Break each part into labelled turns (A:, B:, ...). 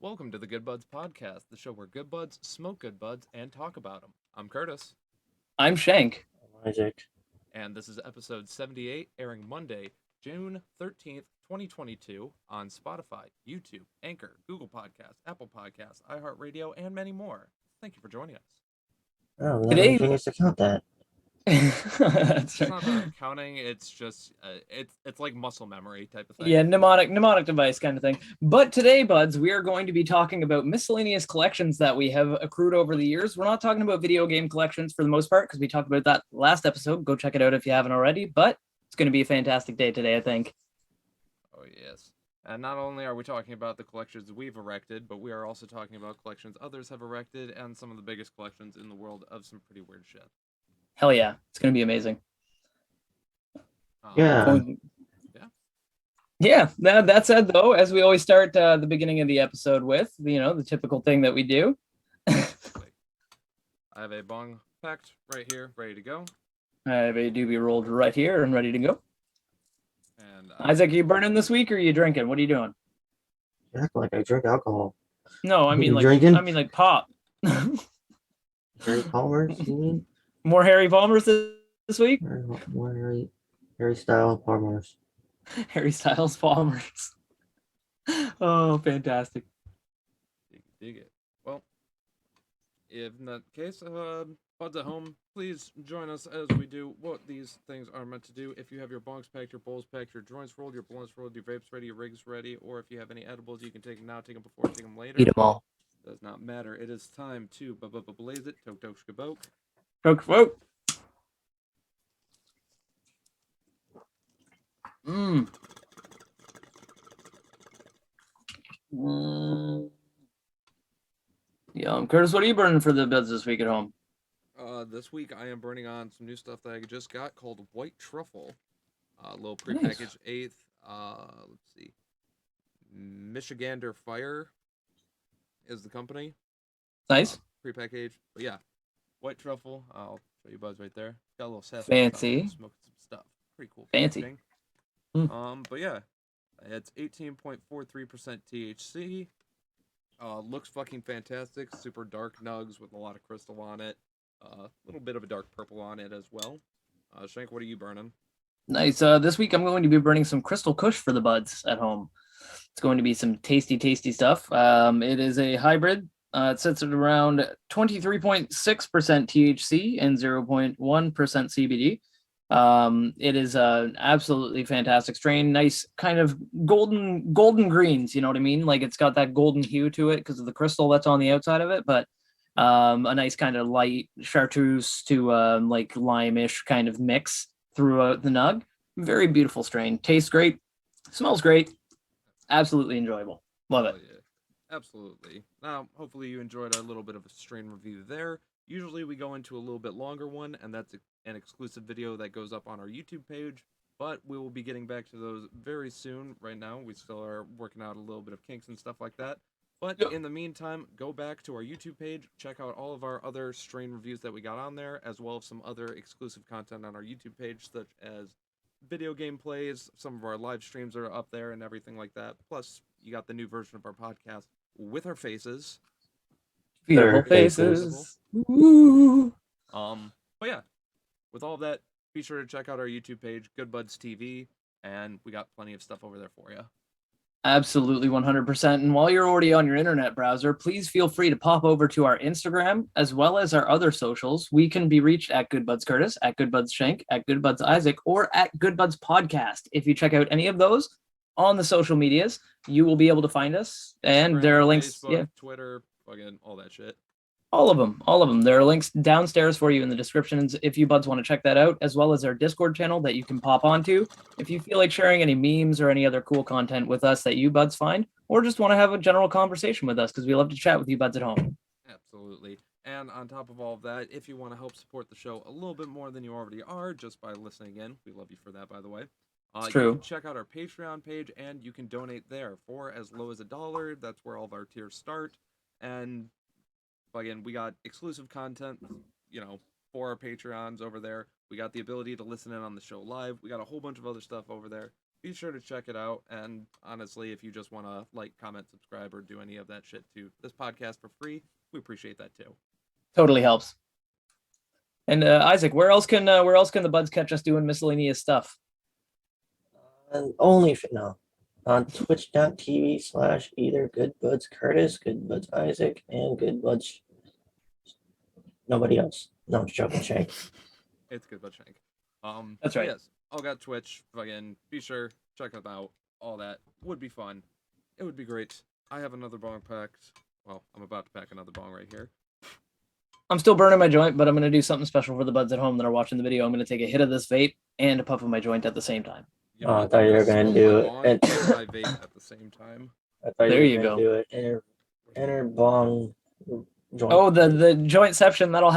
A: Welcome to the Good Buds podcast, the show where good buds smoke good buds and talk about them. I'm Curtis,
B: I'm Shank.
C: Isaac.
A: and this is episode 78, airing Monday, June 13th, 2022, on Spotify, YouTube, Anchor, Google Podcasts, Apple Podcasts, iHeartRadio, and many more. Thank you for joining us.
C: Oh, we
B: Today-
C: haven't finished to count that.
A: It's not about counting, it's just, it's like muscle memory type of thing.
B: Yeah, mnemonic device kind of thing. But today, buds, we are going to be talking about miscellaneous collections that we have accrued over the years. We're not talking about video game collections for the most part, because we talked about that last episode. Go check it out if you haven't already. But it's going to be a fantastic day today, I think.
A: Oh, yes. And not only are we talking about the collections we've erected, but we are also talking about collections others have erected and some of the biggest collections in the world of some pretty weird shit.
B: Hell yeah, it's going to be amazing.
C: Yeah.
B: Yeah, that said, though, as we always start the beginning of the episode with, the typical thing that we do.
A: I have a bong packed right here, ready to go.
B: I have a doobie rolled right here and ready to go.
A: And
B: Isaac, are you burning this week or are you drinking? What are you doing?
C: You act like I drink alcohol.
B: No, I mean
C: You
B: like
C: drinking?
B: like pop.
C: Harry Palmer's, you mean?
B: More Harry Palmer's this week?
C: More Harry style Palmer's.
B: Harry Styles Palmer's. Oh, fantastic.
A: dig it. Well, if in that case, buds at home, please join us as we do what these things are meant to do. If you have your bongs packed, your bowls packed, your joints rolled, your blunts rolled, your vapes ready, your rigs ready, or if you have any edibles, you can take them now, take them before, take them later.
C: Eat them all.
A: Does not matter. It is time to blaze it. Tok tok shkaboke.
B: Coke vote. Mm. Curtis, what are you burning for the beds this week at home?
A: This week I am burning on some new stuff that I just got called White Truffle. Little prepackaged eighth. Let's see. Michigander Fire is the company.
B: Nice.
A: Prepackaged. But yeah. White Truffle. I'll show you Budz right there. Got a little sassy.
B: Fancy.
A: Smoking some stuff. Pretty cool.
B: Fancy.
A: Packaging. But yeah. It's 18.43% THC. Looks fucking fantastic. Super dark nugs with a lot of crystal on it. A little bit of a dark purple on it as well. Shank, what are you burning?
B: Nice. This week I'm going to be burning some Crystal Kush for the buds at home. It's going to be some tasty stuff. It is a hybrid. It sits at around 23.6% THC and 0.1% CBD. It is an absolutely fantastic strain. Nice kind of golden greens, you know what I mean? Like it's got that golden hue to it because of the crystal that's on the outside of it, but a nice kind of light chartreuse to like lime-ish kind of mix throughout the nug. Very beautiful strain. Tastes great. Smells great. Absolutely enjoyable. Love it.
A: Yeah. Absolutely. Now, hopefully you enjoyed our little bit of a strain review there. Usually we go into a little bit longer one, and that's an exclusive video that goes up on our YouTube page, but we will be getting back to those very soon. Right now, we still are working out a little bit of kinks and stuff like that. But in the meantime, go back to our YouTube page, check out all of our other strain reviews that we got on there, as well as some other exclusive content on our YouTube page, such as video game plays. Some of our live streams are up there and everything like that. Plus, you got the new version of our podcast with our faces.
B: Beautiful faces. Ooh.
A: But yeah, with all of that, be sure to check out our YouTube page, Good Buds TV, and we got plenty of stuff over there for you.
B: Absolutely 100%. And while you're already on your internet browser, please feel free to pop over to our Instagram as well as our other socials. We can be reached at GoodBuds Curtis, at GoodBuds Shank, at GoodBuds Isaac, or at GoodBuds Podcast. If you check out any of those on the social medias, you will be able to find us. And
A: Instagram,
B: there are links.
A: Facebook, Twitter, fucking all that shit.
B: All of them. There are links downstairs for you in the descriptions if you buds want to check that out, as well as our Discord channel that you can pop onto if you feel like sharing any memes or any other cool content with us that you buds find, or just want to have a general conversation with us because we love to chat with you buds at home.
A: Absolutely. And on top of all of that, if you want to help support the show a little bit more than you already are just by listening in, we love you for that, by the way.
B: It's true.
A: You can check out our Patreon page and you can donate there for as low as $1. That's where all of our tiers start. And again, we got exclusive content, for our Patreons over there. We got the ability to listen in on the show live. We got a whole bunch of other stuff over there. be sure to check it out. And honestly, if you just want to like, comment, subscribe, or do any of that shit to this podcast for free, we appreciate that too.
B: Totally helps. And Isaac, where else can the Budz catch us doing miscellaneous stuff?
C: And only no. On twitch.tv/either Good Budz Curtis, Good Budz Isaac, and Good Budz. Nobody else. No, I'm just joking, Shank.
A: It's Good Budz Shank.
B: That's right.
A: Yes, all got Twitch. Fucking be sure check it out. All that would be fun. It would be great. I have another bong packed. Well, I'm about to pack another bong right here.
B: I'm still burning my joint, but I'm gonna do something special for the buds at home that are watching the video. I'm gonna take a hit of this vape and a puff of my joint at the same time.
A: You know,
C: I thought you were gonna do it.
A: And my vape at the same time.
C: I thought
B: There
C: you
B: you
C: were gonna do it. Inner bong joint.
B: Oh, the jointception that'll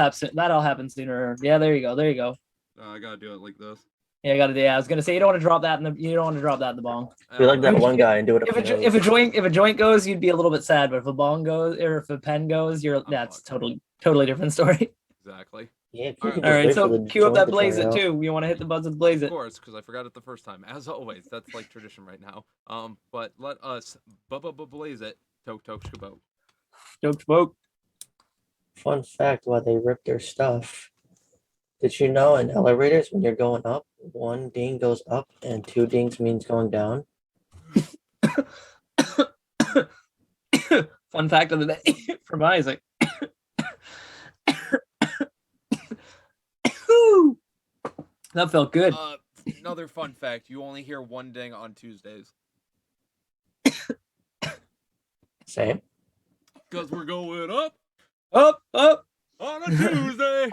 B: happen sooner. Yeah, there you go.
A: I gotta do it like this.
B: Yeah, I gotta do. Yeah, I was gonna say you don't want to drop that in the bong.
C: Be like that one guy and do it.
B: If a joint goes, you'd be a little bit sad, but if a bong goes or if a pen goes, that's totally different story.
A: Exactly.
C: Yeah.
A: All
B: All right, so cue up that blaze it too. You want to hit the buds with blaze
A: Of
B: it.
A: course, because I forgot it the first time. As always, that's like tradition right now. But let us blaze it. Toke toke shkabo.
B: Joke smoke.
C: Fun fact: why they rip their stuff? Did you know in elevators when you're going up, one ding goes up and two dings means going down?
B: Fun fact of the day from Isaac. That felt good.
A: Another fun fact: you only hear one ding on Tuesdays.
C: Same.
A: Because we're going up
B: Up.
A: on a Tuesday.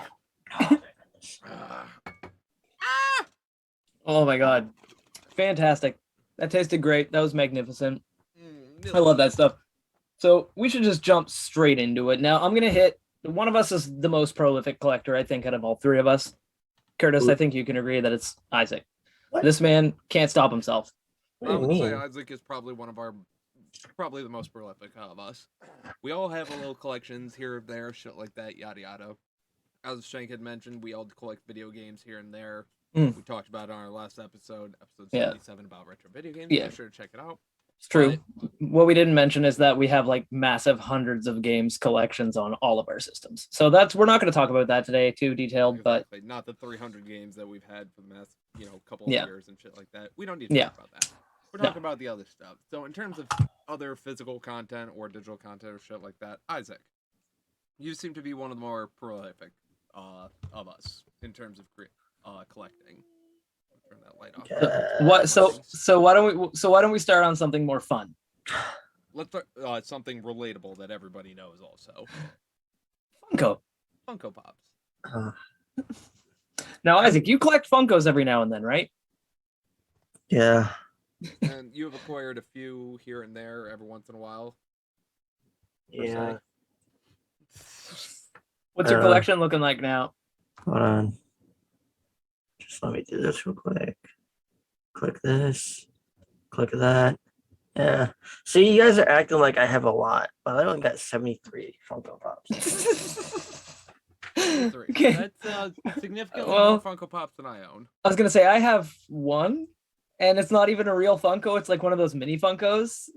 B: Oh my god. Fantastic. That tasted great. That was magnificent. I love that stuff. So we should just jump straight into it. Now I'm going to hit, one of us is the most prolific collector, I think, out of all three of us. Curtis, I think you can agree that it's Isaac.
C: What?
B: This man can't stop himself.
C: What
A: I
C: do you
A: would say
C: mean?
A: Isaac is probably probably the most prolific of us. We all have a little collections here and there, shit like that, yada yada. As Shank had mentioned, we all collect video games here and there.
B: Mm.
A: We talked about it on our last episode
B: Yeah.
A: 77, about retro video games.
B: Yeah.
A: Be sure to check it out.
B: It's true. What we didn't mention is that we have like massive hundreds of games collections on all of our systems. So we're not going to talk about that today too detailed, but
A: Exactly. Not the 300 games that we've had for the last, couple of
B: Yeah.
A: years and shit like that. We don't need to
B: Yeah.
A: talk about that. We're
B: No.
A: talking about the other stuff. So in terms of other physical content or digital content or shit like that, Isaac, you seem to be one of the more prolific of us in terms of collecting. Turn that light off.
B: what? So why don't we start on something more fun?
A: Let's start something relatable that everybody knows. Also,
B: Funko.
A: Funko Pops.
C: Uh,
B: Now, Isaac, you collect Funkos every now and then, right?
C: yeah.
A: And you have acquired a few here and there every once in a while.
C: Yeah.
B: What's your collection looking like now?
C: Hold on. Just let me do this real quick. Click this. Click that. Yeah. See, you guys are acting like I have a lot, but I only got 73 Funko Pops.
B: Okay.
A: That's significantly
B: Well-
A: more Funko Pops than I own.
B: I was gonna say I have one, and it's not even a real Funko. It's like one of those mini Funkos.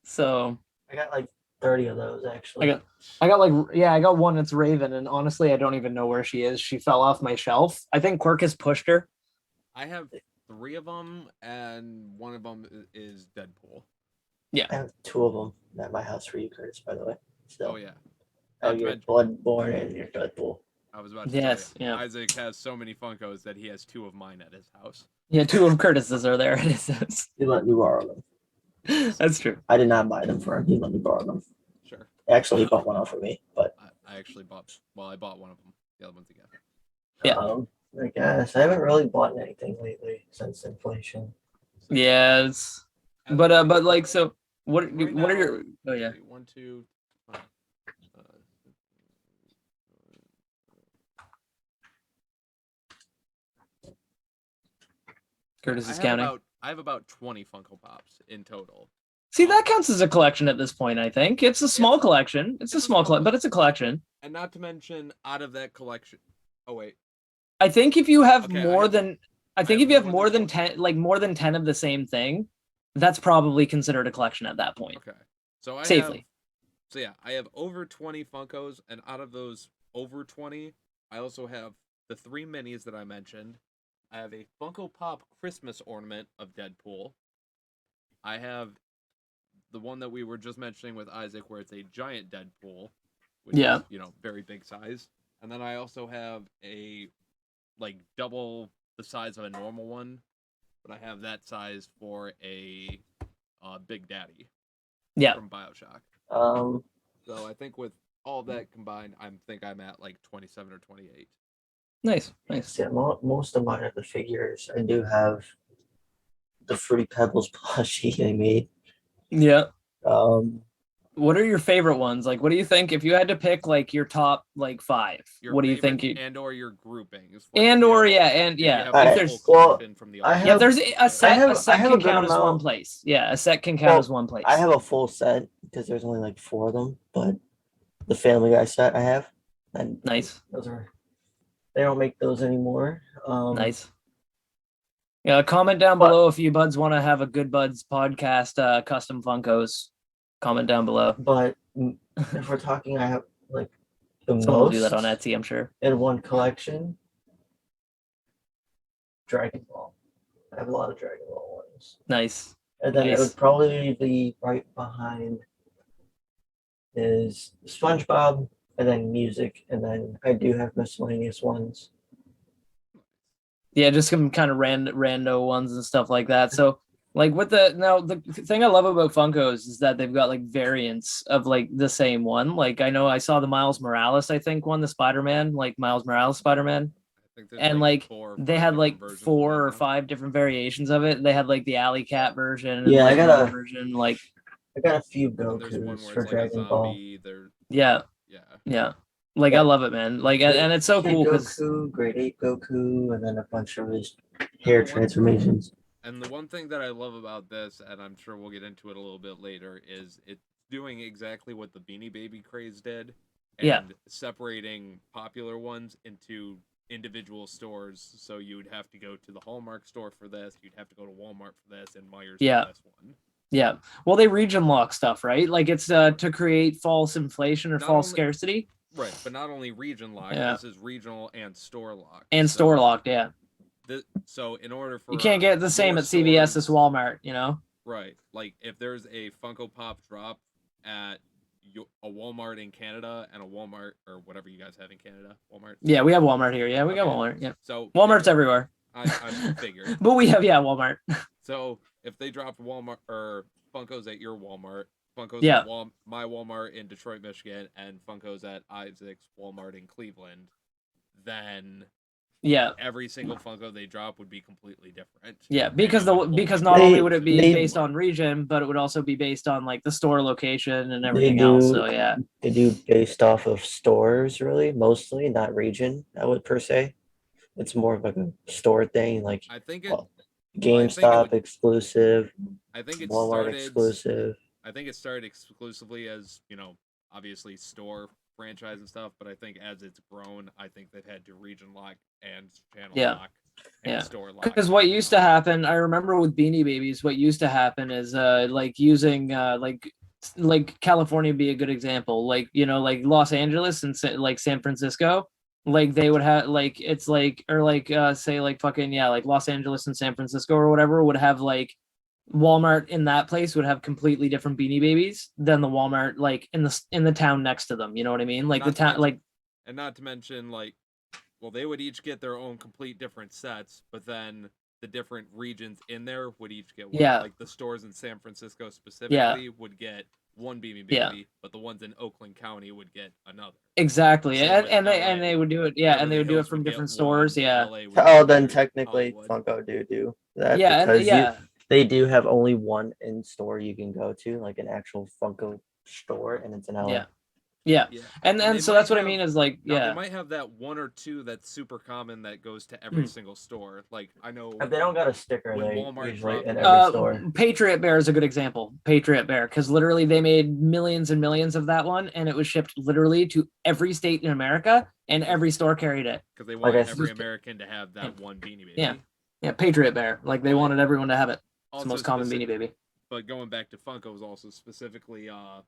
B: So
C: I got like 30 of those actually.
B: I got one. It's Raven, and honestly, I don't even know where she is. She fell off my shelf. I think Quirk has pushed her.
A: I have 3 of them, and one of them is Deadpool.
C: I have 2 of them at my house for you, Curtis, by the way. So
A: Oh yeah,
C: I have
A: Not to
C: your
A: mention-
C: Bloodborne and your Deadpool.
A: I was about to
B: Yes,
A: say.
B: yeah.
A: Isaac has so many Funkos that he has 2 of mine at his house.
B: Yeah, 2 of Curtis's are there. It is.
C: He let me borrow them.
B: That's true.
C: I did not buy them for him. He let me borrow them.
A: Sure.
C: Actually, he bought one off for me, but
A: I actually bought. Well, I bought one of them. The other one's together.
B: Yeah.
C: I guess I haven't really bought anything lately since inflation.
B: Yes.
A: As
B: But
A: of right
B: like
A: now-
B: so what
A: right
B: are
A: now,
B: your oh yeah.
A: 1, 2.
B: Curtis is counting.
A: I have about 20 Funko Pops in total.
B: See, that counts as a collection at this point, I think. It's a small collection. It's a small collection, but it's a collection.
A: And not to mention, out of that collection. Oh wait.
B: I think if you have
A: Okay,
B: more than I think if you have more than 10, like more than 10 of the same thing, that's probably considered a collection at that point.
A: Okay. So
B: Safely.
A: I have over 20 Funkos, and out of those over 20, I also have the 3 minis that I mentioned. I have a Funko Pop Christmas ornament of Deadpool. I have the one that we were just mentioning with Isaac, where it's a giant Deadpool, which is, very big size. And then I also have a, like, double the size of a normal one, but I have that size for a Big Daddy.
B: Yeah.
A: From BioShock. So I think with all that combined, I'm at like 27 or 28.
B: Nice.
C: Yeah, most of mine are the figures. I do have the Fruity Pebbles plushie I made.
B: Yeah.
C: Um,
B: What are your favorite ones? Like, what do you think if you had to pick like your top like 5? What do you think?
A: And/or your groupings.
B: If there's
A: from the
B: there's a set. A set can count as one
C: amount.
B: place. Yeah, a set can count as one place.
C: I have a full set because there's only like 4 of them, but the Family Guy set I have, and
B: nice.
C: They don't make those anymore.
B: Nice. Yeah, comment down below if you buds want to have a Good Buds podcast custom Funkos. Comment down below.
C: But if we're talking, I have like the
B: Someone
C: most
B: will do that on Etsy, I'm sure.
C: in one collection. Dragon Ball. I have a lot of Dragon Ball ones.
B: Nice.
C: And then it would probably be right behind is SpongeBob, and then music, and then I do have miscellaneous ones.
B: Yeah, just some kind of rando ones and stuff like that. So like with the thing I love about Funkos is that they've got like variants of like the same one. Like I know I saw the Miles Morales, I think one, the Spider-Man, like Miles Morales Spider-Man. And like they had like 4 or 5 different variations of it. They had like the Alley Cat version. And
C: Yeah,
B: like,
C: I got
B: version like
C: I got a few Gokus for Dragon Ball.
B: Yeah. Like I love it, man. Like and it's so cool because
C: Grade 8 Goku, and then a bunch of his hair transformations.
A: And the one thing that I love about this, and I'm sure we'll get into it a little bit later, is it's doing exactly what the Beanie Baby craze did, and separating popular ones into individual stores. So you would have to go to the Hallmark store for this, you'd have to go to Walmart for this, and Myers for this one. Yeah.
B: Well, they region lock stuff, right? Like it's to create false inflation or false scarcity.
A: Right, but not only region locked, this is regional and store locked.
B: And store locked, yeah.
A: So in order for
B: you can't get the same at CVS as Walmart, you know?
A: Right. Like if there's a Funko Pop drop at a Walmart in Canada and a Walmart or whatever you guys have in Canada, Walmart.
B: Yeah, we have Walmart here. Yeah, we got Walmart. Yeah.
A: So
B: Walmart's everywhere.
A: I figured.
B: But we have Walmart.
A: So if they dropped Walmart or Funkos at your Walmart, Funkos at my Walmart in Detroit, Michigan, and Funkos at Isaac's Walmart in Cleveland, then every single Funko they drop would be completely different. Yeah, because
B: not only would it be based on region, but it would also be based on like the store location and everything else. So
C: they do based off of stores, really, mostly, not region. I would per se. It's more of like a store thing, like
A: I think
C: GameStop exclusive.
A: I think it
C: Walmart exclusive.
A: I think it started exclusively as, obviously store franchise and stuff, but I think as it's grown, I think they've had to region lock and channel lock and store lock.
B: Because what used to happen, I remember with Beanie Babies, what used to happen is like using like California would be a good example. Like, like Los Angeles and like San Francisco, like they would have like it's like or like say like fucking like Los Angeles and San Francisco or whatever would have like Walmart in that place would have completely different Beanie Babies than the Walmart like in the town next to them. You know what I mean? Like the town
A: and not to mention like, well, they would each get their own complete different sets, but then the different regions in there would each get one. Like the stores in San Francisco specifically would get one Beanie Baby, but the ones in Oakland County would get another.
B: Exactly, and they would do it. And they would do it from different stores.
C: Then technically Funko do that. They do have only one in store you can go to, like an actual Funko store, and it's an LA.
B: And so that's what I mean is like,
A: they might have that one or two that's super common that goes to every single store. Like I know
C: if they don't got a sticker, they
A: Walmart
C: usually in every store.
B: Patriot Bear is a good example. Patriot Bear, because literally they made millions and millions of that one, and it was shipped literally to every state in America, and every store carried it.
A: Because they want every American to have that one Beanie Baby.
B: Yeah, Patriot Bear. Like they wanted everyone to have it. It's
A: Also
B: the most common
A: specific-
B: Beanie Baby.
A: But going back to Funkos, also specifically, I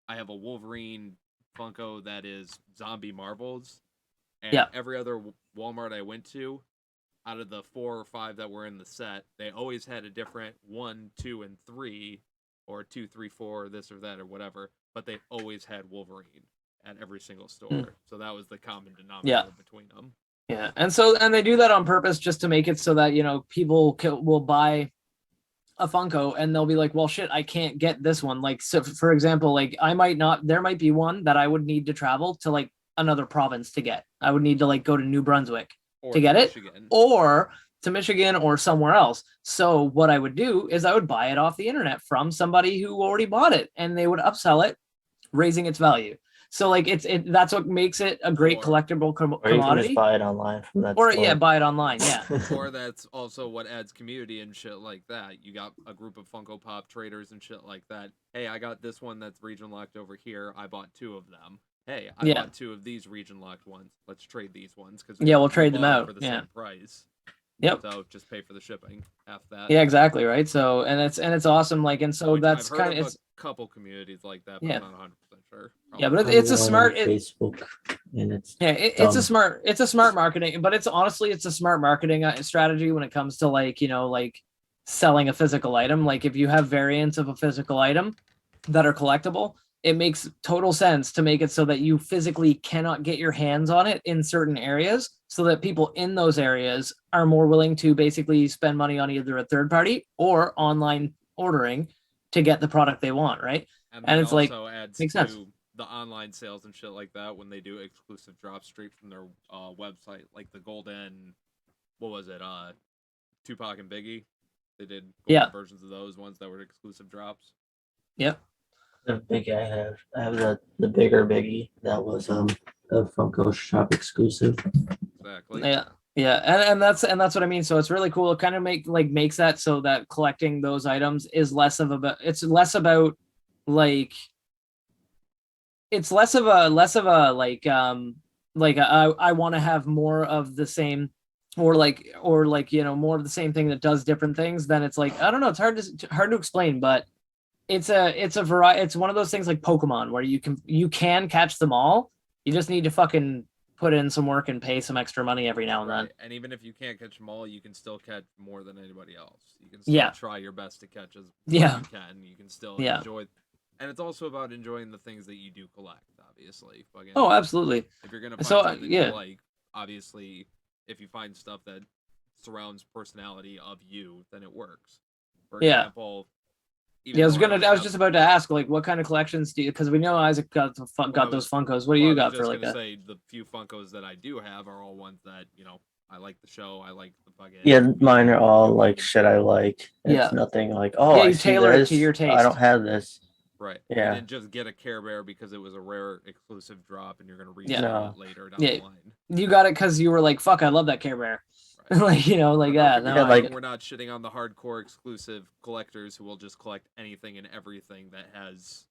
A: have a Wolverine Funko that is zombie marbles, and
B: Yeah.
A: every other Walmart I went to, out of the 4 or 5 that were in the set, they always had a different 1, 2, and 3, or 2, 3, 4, this or that or whatever. But they always had Wolverine at every single store, so that was the common denominator between them.
B: Yeah, and they do that on purpose just to make it so that people will buy a Funko and they'll be like, well, shit, I can't get this one. Like, so for example, like there might be one that I would need to travel to like another province to get. I would need to like go to New Brunswick to get it, or to Michigan or somewhere else. So what I would do is I would buy it off the internet from somebody who already bought it, and they would upsell it, raising its value. So like that's what makes it a great collectible commodity.
C: Or you can just buy it online from that
B: Or
C: store.
B: buy it online. Yeah.
A: Or that's also what adds community and shit like that. You got a group of Funko Pop traders and shit like that. Hey, I got this one that's region locked over here. I bought 2 of them. Hey, I bought 2 of these region locked ones. Let's trade these ones because
B: we'll trade them out
A: for the same price.
B: Yep.
A: So just pay for the shipping. Half that.
B: Yeah, exactly. Right. So and it's awesome. Like, and so that's
A: I've
B: kind
A: of
B: of
A: a couple communities like that, but I'm not 100% sure.
B: Yeah, but it's a smart
C: Facebook, and it's
B: it's a smart marketing, but it's a smart marketing strategy when it comes to like like selling a physical item. Like if you have variants of a physical item that are collectible, it makes total sense to make it so that you physically cannot get your hands on it in certain areas, so that people in those areas are more willing to basically spend money on either a third party or online ordering to get the product they want, right?
A: And
B: it's
A: also
B: like
A: adds
B: makes
A: to
B: sense.
A: the online sales and shit like that when they do exclusive drops straight from their website, like the golden, what was it, Tupac and Biggie. They did golden versions of those ones that were exclusive drops.
B: Yep.
C: The Biggie I have the bigger Biggie that was a Funko Shop exclusive.
A: Exactly.
B: Yeah, and that's what I mean. So it's really cool. It kind of makes that so that collecting those items is less of a like I want to have more of the same, or more of the same thing that does different things. Then it's like, I don't know, it's hard to explain, but it's a variety. It's one of those things like Pokemon where you can catch them all. You just need to fucking put in some work and pay some extra money every now and then.
A: And even if you can't catch them all, you can still catch more than anybody else. You can still try your best to catch as you can. You can still enjoy. And it's also about enjoying the things that you do collect, obviously.
B: Oh, absolutely.
A: If you're going to find something you like, obviously, if you find stuff that surrounds personality of you, then it works. For example...
B: I was just about to ask, like, what kind of collections do you? Because we know Isaac got those Funkos. What do you got for like that?
A: Say the few Funkos that I do have are all ones that I like the show. I like the fucking.
C: Yeah, mine are all like shit I like. It's nothing like
B: you tailor it to your taste.
C: I don't have this.
A: Right.
C: Yeah.
A: You didn't just get a Care Bear because it was a rare exclusive drop, and you're gonna read it later down the line.
B: You got it because you were like, "Fuck, I love that Care Bear." Like that.
A: No, we're not shitting on the hardcore exclusive collectors who will just collect anything and everything that has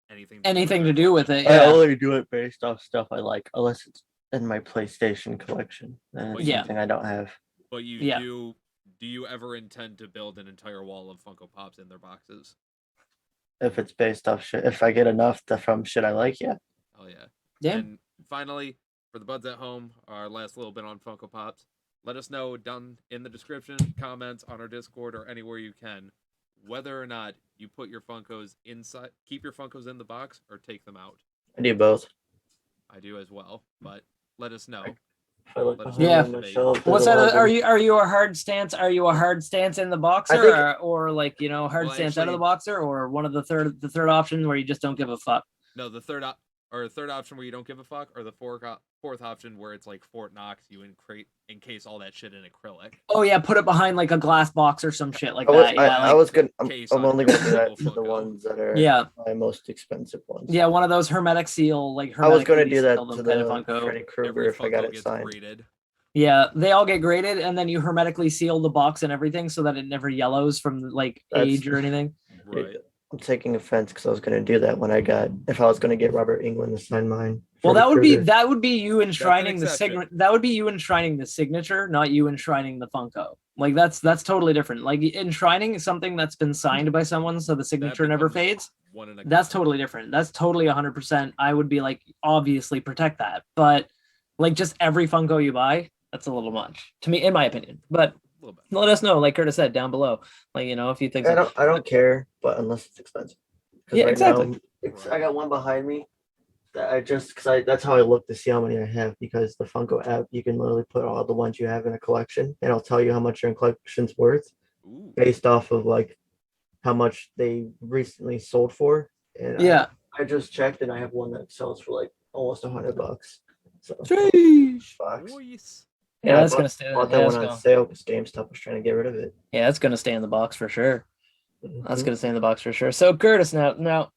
A: anything
B: to do with it.
C: I only do it based off stuff I like, unless it's in my PlayStation collection. And it's something I don't have.
A: But do you ever intend to build an entire wall of Funko Pops in their boxes?
C: If it's based off shit, if I get enough from shit I like, yeah.
A: Oh yeah.
B: Yeah.
A: And finally, for the buds at home, our last little bit on Funko Pops. Let us know down in the description, comments on our Discord, or anywhere you can, whether or not you put your Funkos inside, keep your Funkos in the box, or take them out.
C: I do both.
A: I do as well, but let us know.
B: What's that? Are you a hard stance? Are you a hard stance in the boxer, or like hard stance out of the boxer, or one of the third option where you just don't give a fuck?
A: No, the third option where you don't give a fuck, or the fourth option where it's like Fort Knox, you encase all that shit in acrylic.
B: Oh yeah, put it behind like a glass box or some shit like that.
C: I'm only gonna do that for the ones that are my most expensive ones.
B: Yeah, one of those hermetic seal
C: I was gonna do that to the Freddy Krueger if I got it signed.
A: Graded.
B: Yeah, they all get graded, and then you hermetically seal the box and everything so that it never yellows from like age or anything.
A: Right.
C: I'm taking offense because I was going to do that when if I was going to get Robert England to sign mine.
B: Well,
C: for Recruiter.
B: that would be you enshrining the
A: exception.
B: that would be you enshrining the signature, not you enshrining the Funko. Like that's totally different. Like enshrining is something that's been signed by someone, so the signature never
A: becomes
B: fades.
A: one and a
B: That's totally different. That's totally 100%. I would be like, obviously protect that, but like just every Funko you buy, that's a little much to me, in my opinion. But
A: little bit.
B: let us know, like Curtis said down below, like if you think
C: I don't care, but unless it's expensive.
B: Yeah, exactly.
C: Now, I got one behind me that that's how I look to see how many I have, because the Funko app, you can literally put all the ones you have in a collection and it'll tell you how much your collection's worth.
A: Ooh.
C: Based off of like how much they recently sold for. And
B: yeah,
C: I just checked and I have one that sells for like almost $100. So box.
A: Nice.
B: Yeah, that's gonna stay.
C: Bought that one on sale because GameStop was trying to get rid of it.
B: Yeah, that's gonna stay in the box for sure. That's
C: Mhm.
B: gonna stay in the box for sure. So Curtis, now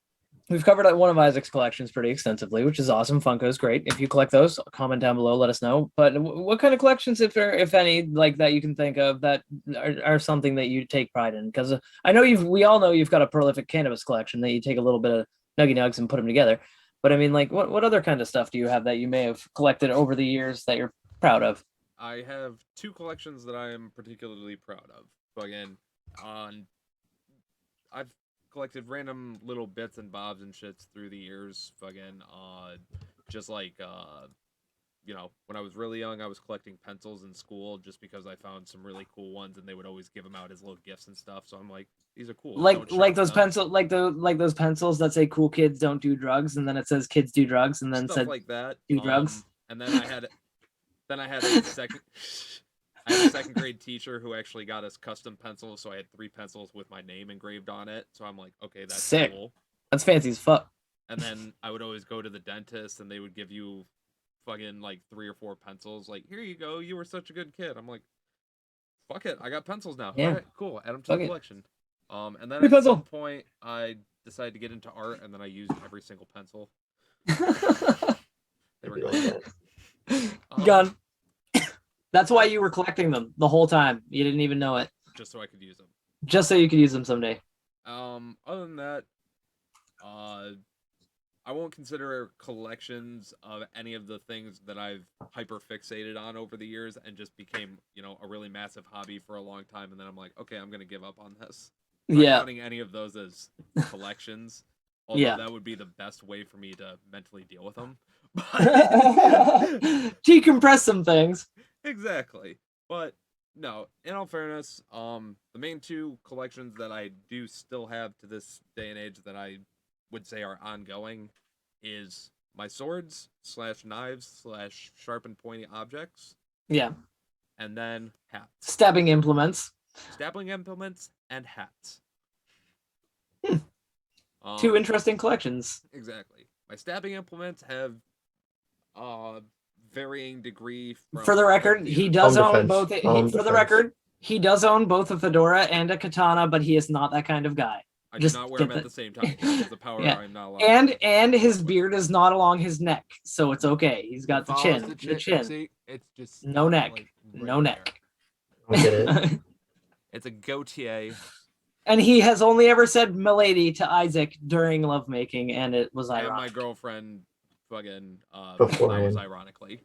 B: we've covered one of Isaac's collections pretty extensively, which is awesome. Funko's great. If you collect those, comment down below, let us know. But what kind of collections, if any, like that you can think of that are something that you take pride in? Because I know we all know you've got a prolific cannabis collection that you take a little bit of nuggy nugs and put them together. But I mean, like, what other kind of stuff do you have that you may have collected over the years that you're proud of?
A: I have two collections that I am particularly proud of. So again, I've collected random little bits and bobs and shits through the years. Again, just like when I was really young, I was collecting pencils in school just because I found some really cool ones, and they would always give them out as little gifts and stuff. So I'm like, these are cool.
B: Like those pencils that say "cool kids don't do drugs," and then it says "kids do drugs," and then
A: stuff
B: said
A: like that.
B: "do drugs."
A: And then I had a second grade teacher who actually got us custom pencils, so I had 3 pencils with my name engraved on it. So I'm like, okay, that's
B: Sick.
A: cool.
B: That's fancy as fuck.
A: And then I would always go to the dentist, and they would give you fucking like 3 or 4 pencils. Like, here you go, you were such a good kid. I'm like, fuck it, I got pencils now.
B: Yeah.
A: All right, cool. Add them to the collection. And then
B: Free
A: at some point, I decided to get into art, and then I used every single pencil. They were gone.
B: Gone. That's why you were collecting them the whole time. You didn't even know it.
A: Just so I could use them.
B: Just so you could use them someday.
A: Other than that, I won't consider collections of any of the things that I've hyper fixated on over the years and just became, a really massive hobby for a long time. And then I'm like, okay, I'm going to give up on this. I'm not counting any of those as collections. Although that would be the best way for me to mentally deal with them.
B: Decompress some things.
A: Exactly. But no, in all fairness, the main 2 collections that I do still have to this day and age that I would say are ongoing is my swords / knives / sharp and pointy objects.
B: Yeah.
A: And then hats.
B: Stabbing implements
A: and hats.
B: 2 interesting collections.
A: Exactly. My stabbing implements have varying degree from...
B: For the record, he does own both. For the record, he does own both a fedora and a katana, but he is not that kind of guy.
A: I do not wear them at the same time. That's the power I'm not allowed.
B: And his beard is not along his neck, so it's okay. He's got the chin. The chin.
A: See, it's just
B: no neck.
A: Like, right
B: no neck.
A: It's a goatee.
B: And he has only ever said "milady" to Isaac during lovemaking, and it was ironic.
A: And my girlfriend fucking
C: beforehand.
A: was ironically.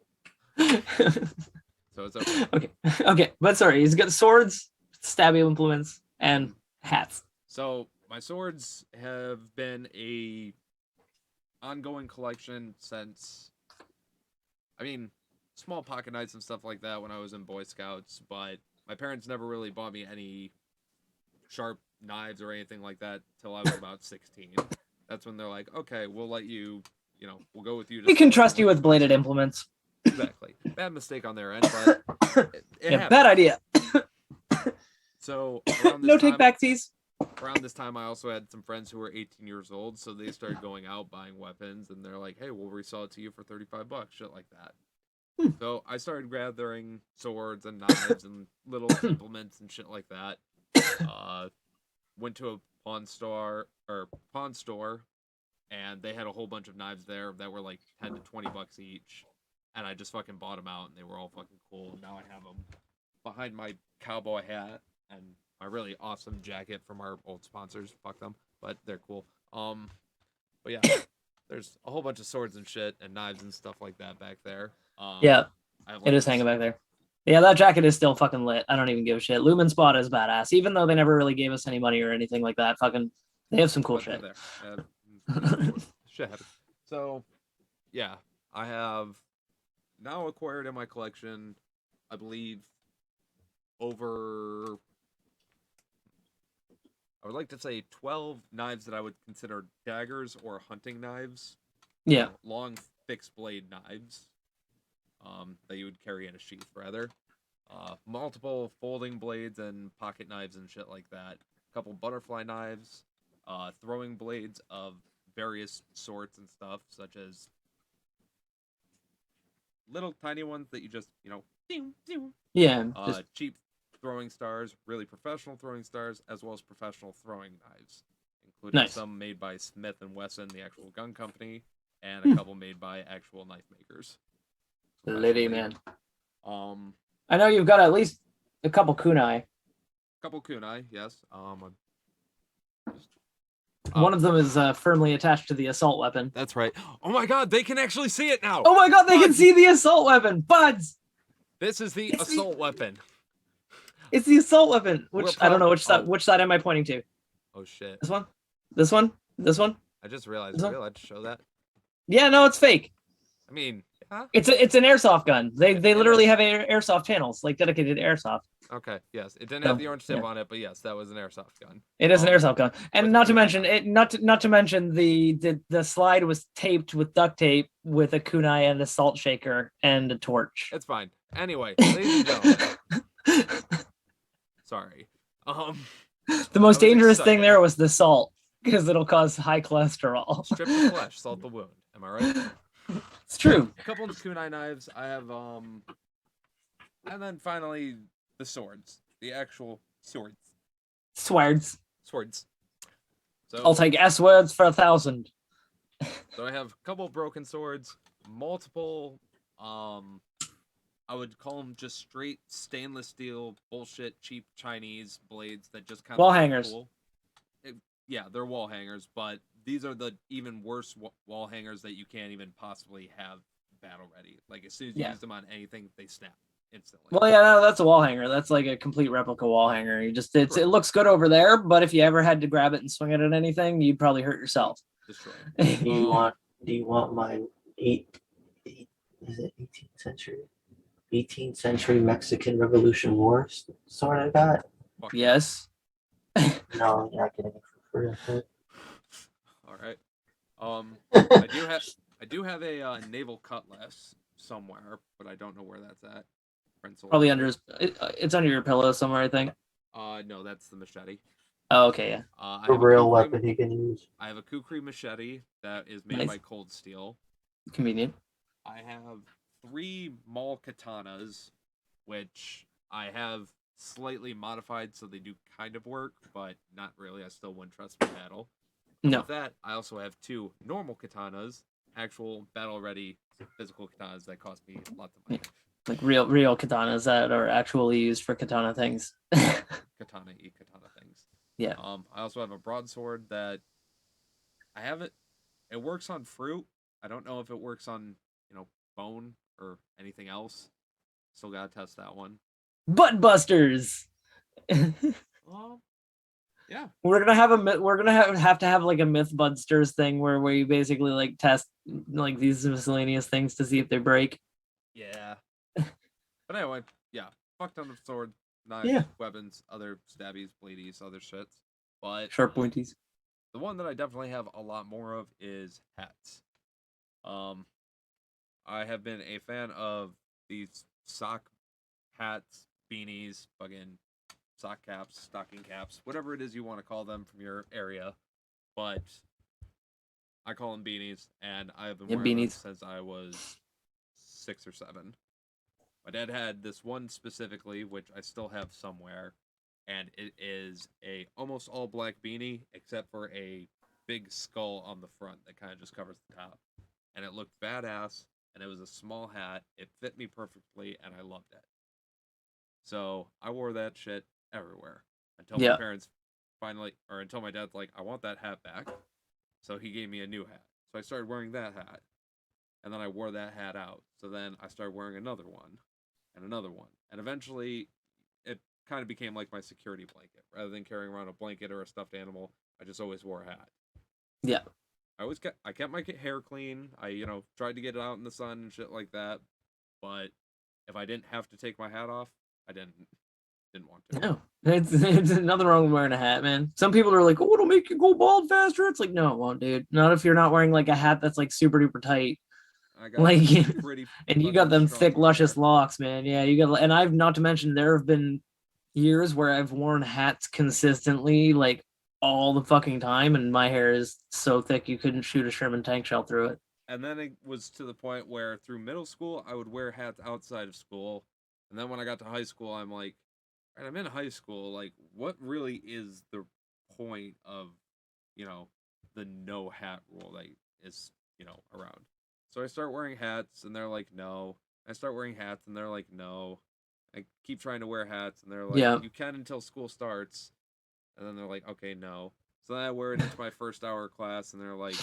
A: So it's okay.
B: Okay. But sorry, he's got swords, stabbing implements, and hats.
A: So my swords have been a ongoing collection since, small pocket knives and stuff like that when I was in Boy Scouts, but my parents never really bought me any sharp knives or anything like that till I was about 16. That's when they're like, okay, we'll let you, we'll go with you.
B: We can trust you with bladed implements.
A: Exactly. Bad mistake on their end, but it happened.
B: Bad idea.
A: So
B: no take backsies.
A: Around this time, I also had some friends who were 18 years old, so they started going out buying weapons, and they're like, hey, we'll resell it to you for $35, shit like that. So I started gathering swords and knives and little implements and shit like that. Went to a pawn store, and they had a whole bunch of knives there that were like $10 to $20 each. And I just fucking bought them out, and they were all fucking cool. Now I have them behind my cowboy hat and my really awesome jacket from our old sponsors. Fuck them. but they're cool. But yeah, there's a whole bunch of swords and shit and knives and stuff like that back there.
B: Yeah,
A: I have,
B: it is
A: this-
B: hanging back there. Yeah, that jacket is still fucking lit. I don't even give a shit. Lumen Spot is badass, even though they never really gave us any money or anything like that. Fucking, they have some cool
A: but
B: shit.
A: they're shit happens. So, yeah, I have now acquired in my collection, I believe, over. I would like to say 12 knives that I would consider daggers or hunting knives.
B: Yeah,
A: Long, fixed blade knives. That you would carry in a sheath, rather. Multiple folding blades and pocket knives and shit like that. A couple butterfly knives. Throwing blades of various sorts and stuff, such as little tiny ones that you just,
B: yeah.
A: cheap throwing stars, really professional throwing stars, as well as professional throwing knives, including
B: Nice.
A: some made by Smith & Wesson, the actual gun company, and a couple made by actual knife makers.
B: Liddy, man.
A: Um,
B: I know you've got at least a couple kunai.
A: couple kunai, yes.
B: One of them is firmly attached to the assault weapon.
A: That's right. Oh my god, they can actually see it now!
B: Oh my god, they can
A: Budz!
B: see the assault weapon! Budz!
A: This is the
B: It's the-
A: assault weapon.
B: It's the assault weapon.
A: We're
B: Which I don't know which side.
A: oh.
B: Which side am I pointing to?
A: Oh shit.
B: This one? This one? This one?
A: I just realized
B: This
A: I
B: one?
A: realized to show that.
B: Yeah, no, it's fake.
A: I mean, huh?
B: It's an airsoft gun. They
A: It
B: literally
A: is.
B: have airsoft channels, like dedicated to airsoft.
A: Okay, yes. It didn't
B: So,
A: have the orange tip
B: yeah.
A: on it, but yes, that was an airsoft gun.
B: It is an airsoft gun, and
A: with
B: not to
A: the
B: mention
A: kunai.
B: not to mention the slide was taped with duct tape with a kunai and a salt shaker and a torch.
A: It's fine. Anyway, ladies and gentlemen, sorry.
B: The most
A: was
B: dangerous thing
A: excited.
B: there was the salt, because it'll cause high cholesterol.
A: Strip the flesh, salt the wound. Am I right?
B: It's true.
A: A couple of kunai knives. I have and then finally the swords, the actual swords.
B: Swords.
A: Swords. So
B: I'll take S words for 1,000.
A: So I have a couple broken swords, multiple, I would call them just straight stainless steel bullshit, cheap Chinese blades that just kind of
B: Wall hangers.
A: Cool. Yeah, they're wall hangers, but these are the even worse wall hangers that you can't even possibly have battle ready. Like as soon as you
B: Yeah.
A: use them on anything, they snap instantly.
B: Well, yeah, that's a wall hanger. That's like a complete replica wall hanger. You just it looks good over there, but if you ever had to grab it and swing it at anything, you'd probably hurt yourself.
A: Destroy.
C: Do you want my is it 18th century? 18th century Mexican Revolution War sword I got?
A: Fuck
B: Yes.
C: No, you're not getting it for free. I think.
A: All right. I do have a naval cutlass somewhere, but I don't know where that's at. Pencil.
B: Probably under it's under your pillow somewhere, I think.
A: No, that's the machete.
B: Oh, okay, yeah.
A: I
C: A
A: have
C: real
A: Kukri-
C: weapon he can use.
A: I have a Kukri Machete that is made
B: Nice.
A: by Cold Steel.
B: Convenient.
A: I have 3 Maul katanas, which I have slightly modified so they do kind of work, but not really. I still wouldn't trust my battle.
B: No.
A: With that, I also have 2 normal katanas, actual battle-ready physical katanas that cost me lots of money.
B: Like real katanas that are actually used for katana things.
A: Katana things.
B: Yeah.
A: I also have a broadsword that I have it. It works on fruit. I don't know if it works on bone or anything else. Still gotta test that one.
B: Butt busters.
A: Well, yeah.
B: We're gonna have to have like a Mythbusters thing where we basically like test like these miscellaneous things to see if they break.
A: Yeah. But anyway, yeah. Fuck ton of sword, knives,
B: Yeah.
A: weapons, other stabbies, bladies, other shits. But
B: Sharp pointies.
A: the one that I definitely have a lot more of is hats. I have been a fan of these sock hats, beanies, fucking sock caps, stocking caps, whatever it is you want to call them from your area. But I call them beanies, and I have been
B: Yeah,
A: wearing them
B: beanies.
A: since I was 6 or 7. My dad had this one specifically, which I still have somewhere, and it is a almost all black beanie, except for a big skull on the front that kind of just covers the top. And it looked badass, and it was a small hat. It fit me perfectly, and I loved it. So I wore that shit everywhere until
B: Yeah.
A: my parents finally, or until my dad's like, I want that hat back. So he gave me a new hat. So I started wearing that hat. And then I wore that hat out. So then I started wearing another one and another one. And eventually it kind of became like my security blanket. Rather than carrying around a blanket or a stuffed animal, I just always wore a hat.
B: Yeah.
A: I kept my hair clean. I, tried to get it out in the sun and shit like that. But if I didn't have to take my hat off, I didn't want to.
B: No, it's nothing wrong with wearing a hat, man. Some people are like, "Oh, it'll make you go bald faster." It's like, no, it won't, dude. Not if you're not wearing like a hat that's like super duper tight.
A: I got
B: Like,
A: pretty
B: and you got them
A: strong
B: thick, luscious
A: hair.
B: locks, man. Yeah, you got. And I've not to mention there have been years where I've worn hats consistently, like all the fucking time, and my hair is so thick you couldn't shoot a Sherman tank shell through it.
A: And then it was to the point where through middle school, I would wear hats outside of school. And then when I got to high school, I'm like, all right, I'm in high school. Like, what really is the point of, the no hat rule that is, around? So I start wearing hats, and they're like, no. I start wearing hats, and they're like, no. I keep trying to wear hats, and they're like,
B: Yeah.
A: you can until school starts. And then they're like, okay, no. So then I wear it into my first hour of class, and they're like,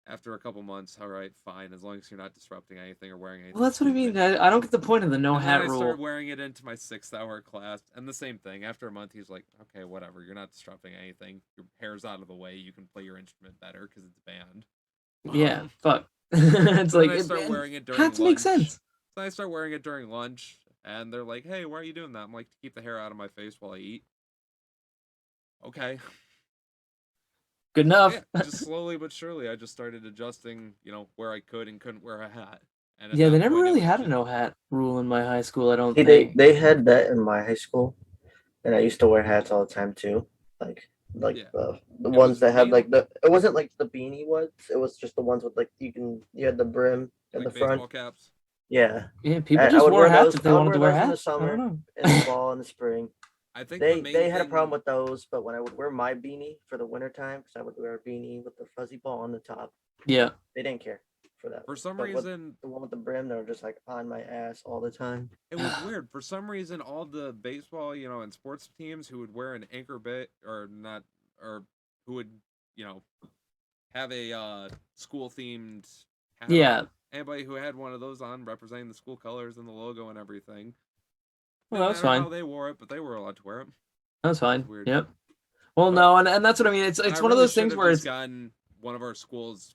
A: after a couple months, all right, fine, as long as you're not disrupting anything or wearing anything.
B: Well, that's what I mean.
A: stupid.
B: I don't get the point of the no
A: And then
B: hat
A: I
B: rule.
A: started wearing it into my 6th hour class, and the same thing. After a month, he's like, okay, whatever, you're not disrupting anything. Your hair's out of the way. You can play your instrument better because it's band.
B: Yeah, fuck. It's
A: So
B: like
A: then I start wearing it during
B: hats
A: lunch.
B: make sense.
A: So I start wearing it during lunch, and they're like, hey, why are you doing that? I'm like, to keep the hair out of my face while I eat. Okay.
B: Good enough.
A: Yeah, just slowly but surely, I just started adjusting, where I could and couldn't wear a hat. And at
B: Yeah, they
A: that
B: never
A: point, it
B: really
A: was
B: had a
A: just-
B: no hat rule in my high school. I don't
C: See,
B: think.
C: they had that in my high school, and I used to wear hats all the time too. Like
A: Yeah.
C: the
A: It
C: ones
A: was
C: that had like
A: mainly-
C: it wasn't like the beanie ones. It was just the ones with like you had the brim at
A: like
C: the front.
A: baseball caps.
C: Yeah,
B: Yeah, people
C: I
B: just
C: would
B: wore
C: wear
B: hats
C: those-
B: if they
C: I would
B: wanted to
C: wear
B: wear
C: those in the
B: hats. I don't
C: summer.
B: know.
C: in the fall and the spring.
A: I think the main
C: They had a
A: thing-
C: problem with those, but when I would wear my beanie for the wintertime, because I would wear a beanie with the fuzzy ball on the top,
B: Yeah.
C: they didn't care for that.
A: For some
C: But with
A: reason,
C: the one with the brim, they were just like on my ass all the time.
A: it was weird. For some reason, all the baseball, and sports teams who would wear an anchor bit or not, or who would, have a school themed hat.
B: Yeah.
A: on, anybody who had one of those on representing the school colors and the logo and everything.
B: Well, that was
A: Didn't matter
B: fine.
A: how they wore it, but they were allowed to wear it.
B: That was fine.
A: It's weird.
B: Yep. Well,
A: But-
B: no, and that's what I mean. It's
A: I
B: one of
A: really
B: those
A: should
B: things
A: have
B: where
A: just
B: it's
A: gotten one of our schools,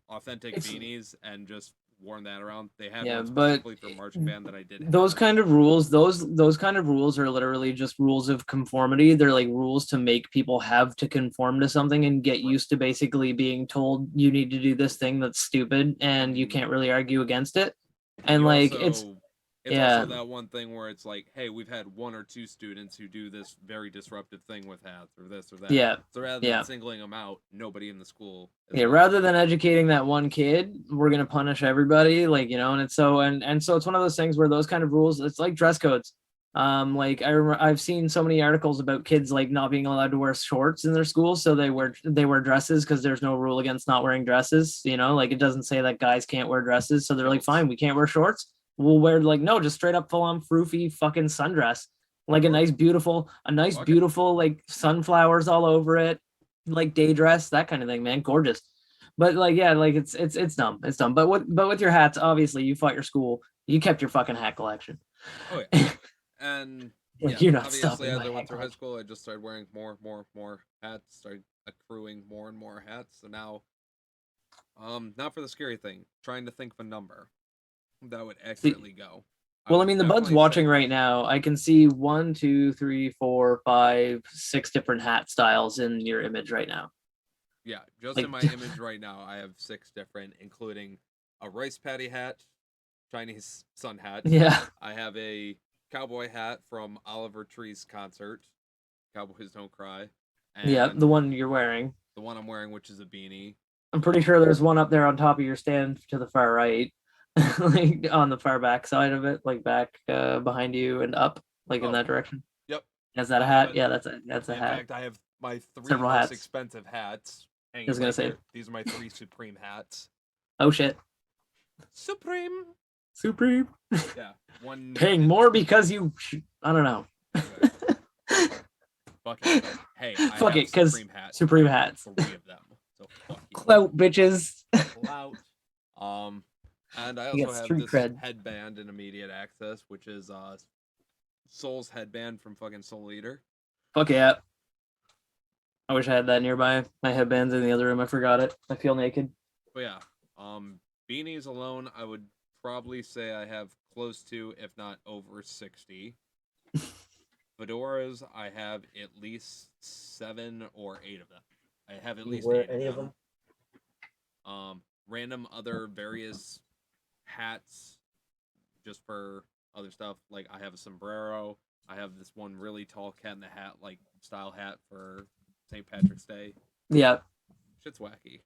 A: authentic
B: It's-
A: beanies and just worn that around. They had
B: Yeah,
A: one
B: but
A: specifically for marching band that I did.
B: those
A: have.
B: kind of rules. Those kind of rules are literally just rules of conformity. They're like rules to make people have to conform to something and get used to basically being told you need to do this thing that's stupid and you can't really argue against it. And
A: You
B: like
A: also- it's
B: yeah.
A: also that one thing where it's like, hey, we've had one or two students who do this very disruptive thing with hats or this or that.
B: yeah.
A: So rather than
B: yeah.
A: singling them out, nobody in the school. is
B: Yeah,
A: allowed
B: rather
A: to.
B: than educating that one kid, we're gonna punish everybody, and it's so and so it's one of those things where those kind of rules, it's like dress codes. Like I've seen so many articles about kids like not being allowed to wear shorts in their schools, so they wear dresses because there's no rule against not wearing dresses. Like it doesn't say that guys can't wear dresses, so they're like, fine, we can't wear shorts. We'll wear no, just straight up full on froofy fucking sundress, like a nice beautiful
A: Fuck it.
B: beautiful like sunflowers all over it, like day dress, that kind of thing, man, gorgeous. But it's dumb. It's dumb. But with your hats, obviously you fought your school. You kept your fucking hat collection.
A: Oh yeah. And
B: Like,
A: yeah,
B: you're not
A: obviously
B: stopping
A: as
B: my
A: I went
B: hat
A: through high
B: collection.
A: school, I just started wearing more hats, started accruing more and more hats. So now, not for the scary thing, trying to think of a number that would accurately go.
B: Well, I
A: would
B: mean, the Bud's
A: definitely
B: watching
A: say-
B: right now. I can see 1, 2, 3, 4, 5, 6 different hat styles in your image right now.
A: Yeah, just
B: Like-
A: in my image right now, I have 6 different, including a rice patty hat, Chinese sun hat.
B: Yeah.
A: I have a cowboy hat from Oliver Tree's concert, Cowboys Don't Cry. And
B: Yeah, the one you're wearing.
A: the one I'm wearing, which is a beanie.
B: I'm pretty sure there's one up there on top of your stand to the far right, like on the far back side of it, like back behind you and up, like in
A: Oh.
B: that direction.
A: Yep.
B: Is that a
A: I
B: hat?
A: have it.
B: Yeah, that's a
A: In
B: hat.
A: fact, I have my 3
B: Several
A: most
B: hats.
A: expensive hats. Hanging
B: I was gonna
A: right
B: say.
A: here. These are my 3 Supreme hats.
B: Oh shit.
A: Supreme.
B: Supreme.
A: Yeah. One
B: Paying more because I don't know.
A: Okay. Fuck it. Hey, I
B: Fuck
A: have
B: it, 'cause
A: Supreme hats.
B: Supreme
A: I have
B: hats.
A: 3 of them. So fuck you.
B: Clout, bitches.
A: Clout. And I
B: You
A: also
B: got
A: have
B: street
A: this
B: cred.
A: headband in immediate access, which is Soul's headband from fucking Soul Eater.
B: Fuck yeah. I wish I had that nearby. My headband's in the other room. I forgot it. I feel naked.
A: But yeah, beanies alone, I would probably say I have close to, if not over 60. Fedoras, I have at least 7 or 8 of them. I have at least 8
C: any
A: of
C: of
A: them. Random other various hats, just for other stuff. Like I have a sombrero. I have this one really tall cat in the hat, like style hat for St. Patrick's Day.
B: Yeah.
A: Shit's wacky.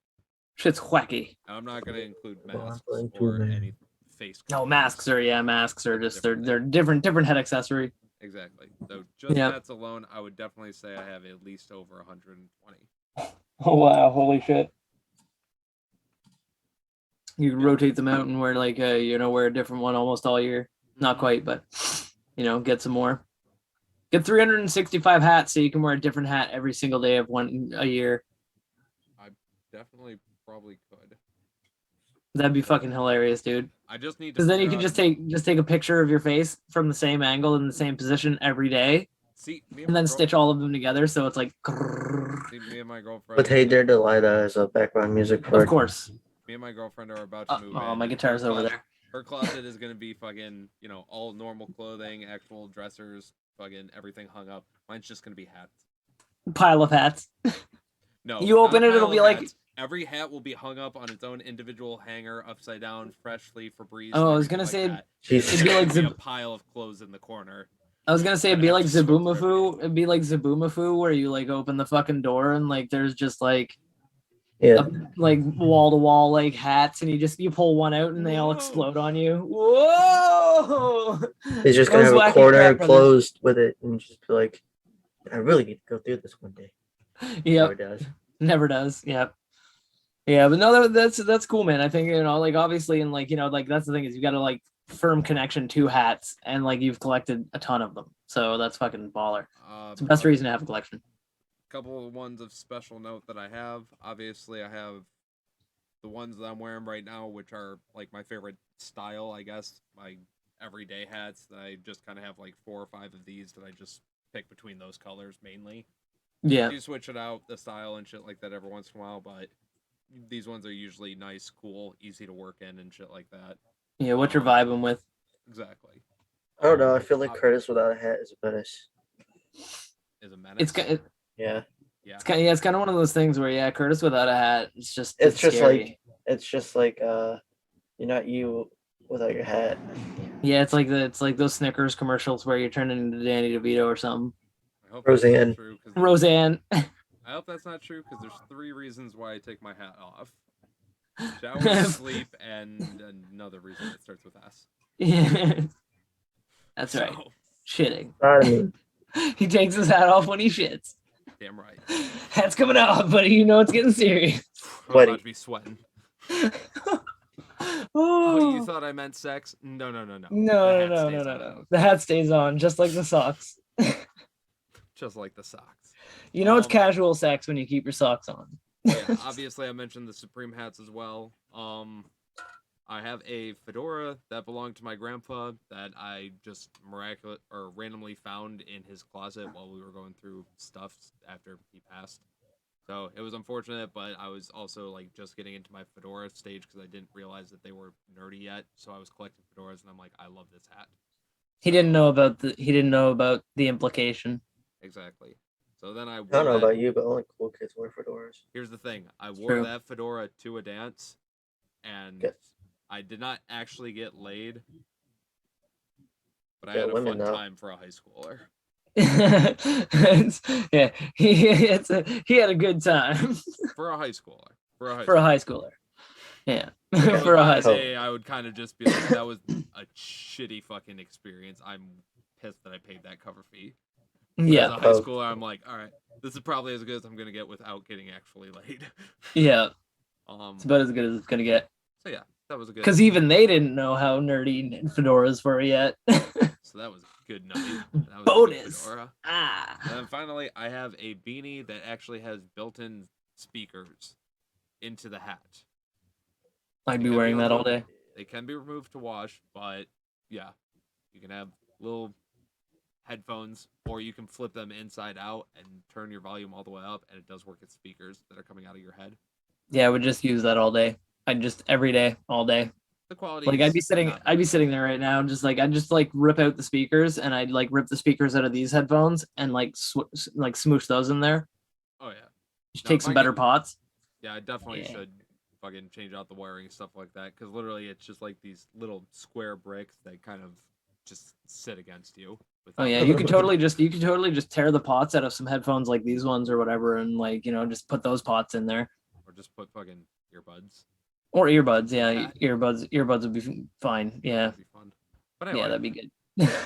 B: Shit's wacky.
A: I'm not gonna include
C: Well, I'm
A: masks
C: going to,
A: or
C: man.
A: any face.
B: No,
A: coverings.
B: masks are just
A: Different
B: they're different head accessory.
A: Exactly. So just
B: Yeah.
A: hats alone, I would definitely say I have at least over 120.
B: Oh wow, holy shit. You can rotate them out and wear like wear a different one almost all year. Not quite, but get some more. Get 365 hats so you can wear a different hat every single day of one a year.
A: I definitely probably could.
B: That'd be fucking hilarious, dude.
A: I just need to.
B: Because then you
A: figure
B: can
A: out-
B: just take a picture of your face from the same angle in the same position every day,
A: see me
B: and then stitch all of them together so it's like.
A: See, me and my girlfriend.
C: But hey, Dare Delilah as a background music for
B: Of course.
A: Me and my girlfriend are about to move in.
B: Oh, my guitar's
A: Her
B: over
A: closet-
B: there.
A: Her closet is gonna be fucking, all normal clothing, actual dressers, fucking everything hung up. Mine's just gonna be hats.
B: Pile of hats.
A: No.
B: You
A: not
B: open
A: a
B: it, it'll
A: pile
B: be
A: of
B: like-
A: hats. Every hat will be hung up on its own individual hanger, upside down, freshly Febreze.
B: Oh, I was
A: everything
B: gonna say,
A: that.
C: Jesus.
B: It'd be like
A: There'll be a
B: Zib-
A: pile of clothes in the corner.
B: I was gonna say it'd be
A: I'd
B: like
A: have to sort through
B: Zaboomafoo. It'd be like Zaboomafoo where you like open the fucking door and like there's just like
C: Yeah.
B: like wall to wall like hats and you pull one out and they all
A: Whoa.
B: explode on you. Whoa!
C: He's just gonna
B: Those
C: have a
B: wacky
C: corner
B: Cat Brothers.
C: closed with it and just be like, I really need to go through this one day.
B: Yep.
C: Never does.
B: Never does. Yep. Yeah, but no, that's cool, man. I think like obviously, and like like that's the thing is you got to like firm connection to hats, and like you've collected a ton of them, so that's fucking baller. It's the best reason to have a collection.
A: Couple of ones of special note that I have. Obviously, I have the ones that I'm wearing right now, which are like my favorite style, I guess. My everyday hats that I just kind of have like 4 or 5 of these that I just pick between those colors mainly.
B: Yeah.
A: You switch it out, the style and shit like that every once in a while, but these ones are usually nice, cool, easy to work in and shit like that.
B: Yeah. What you're vibing with?
A: Exactly.
C: I don't know. I feel like Curtis without a hat is a menace.
A: Is a menace.
C: Yeah.
A: Yeah.
B: It's kind of one of those things where Curtis without a hat, it's just
C: It's
B: scary.
C: just like you're not you without your hat.
B: Yeah, it's like those Snickers commercials where you're turning into Danny DeVito or something.
A: I hope that's not
C: Roseanne.
A: true, 'cause
B: Roseanne.
A: I hope that's not true because there's 3 reasons why I take my hat off. Shower, sleep, and another reason that starts with S.
B: Yeah. That's right.
A: So,
B: Shitting.
C: Not me.
B: He takes his hat off when he shits.
A: damn right.
B: Hat's coming off, but you know it's getting serious.
A: I'm
C: Sweaty.
A: about to be sweating.
B: Oh,
A: Oh, you thought I meant sex? No.
B: no,
A: The
B: no,
A: hat
B: no,
A: stays
B: no, no,
A: on.
B: no. The hat stays on, just like the socks.
A: Just like the socks.
B: You know it's
A: Um,
B: casual sex when you keep your socks on.
A: Yeah, obviously I mentioned the Supreme hats as well. I have a fedora that belonged to my grandpa that I just randomly found in his closet while we were going through stuff after he passed. So it was unfortunate, but I was also like just getting into my fedora stage because I didn't realize that they were nerdy yet. So I was collecting fedoras and I'm like, I love this hat.
B: He didn't know about the implication.
A: Exactly. So then I
C: I
A: wore
C: don't know
A: that.
C: about you, but only cool kids wear fedoras.
A: Here's the thing. I wore
B: True.
A: that fedora to a dance, and
C: Yes.
A: I did not actually get laid, but I
C: Yeah,
A: had a
C: women
A: fun
C: know.
A: time for a high schooler.
B: Yeah, he had a good time
A: For a high schooler.
B: for a high schooler. Yeah,
C: Yeah.
B: for a high
C: school.
B: school.
A: Day, I would kind of just be like, that was a shitty fucking experience. I'm pissed that I paid that cover fee. As
B: Yeah,
A: a high
C: Oh.
A: schooler, I'm like, all right, this is probably as good as I'm gonna get without getting actually laid.
B: yeah. It's about as good as it's gonna get.
A: So yeah, that was a good.
B: Because even they didn't know how nerdy fedoras were yet.
A: so that was a good night. That was a good
B: Bonus.
A: fedora.
B: Ah.
A: And then finally, I have a beanie that actually has built-in speakers into the hat.
B: I'd
A: They
B: be
A: can
B: wearing that all
A: removed-
B: day.
A: They can be removed to wash, but yeah, you can have little headphones, or you can flip them inside out and turn your volume all the way up, and it does work as speakers that are coming out of your head.
B: Yeah, I would just use that all day. I'd just every day, all day.
A: The quality,
B: Like I'd be
A: is
B: sitting,
A: not
B: I'd be
A: bad.
B: sitting there right now, just like I'd just like rip out the speakers, and I'd like rip the speakers out of these headphones and like like smoosh those in there.
A: Oh yeah,
B: Just
A: No,
B: take
A: if
B: some
A: I
B: better
A: get-
B: pots.
A: yeah, I definitely
B: Yeah.
A: should fucking change out the wiring and stuff like that, because literally it's just like these little square bricks that kind of just sit against you.
B: Oh yeah, you could totally just tear the pots out of some headphones like these ones or whatever, and like just put those pots in there.
A: or just put fucking earbuds.
B: Or earbuds, yeah,
A: Yeah.
B: earbuds would be fine. Yeah,
A: That'd be fun. But anyway,
B: yeah, that'd be good.
A: yeah.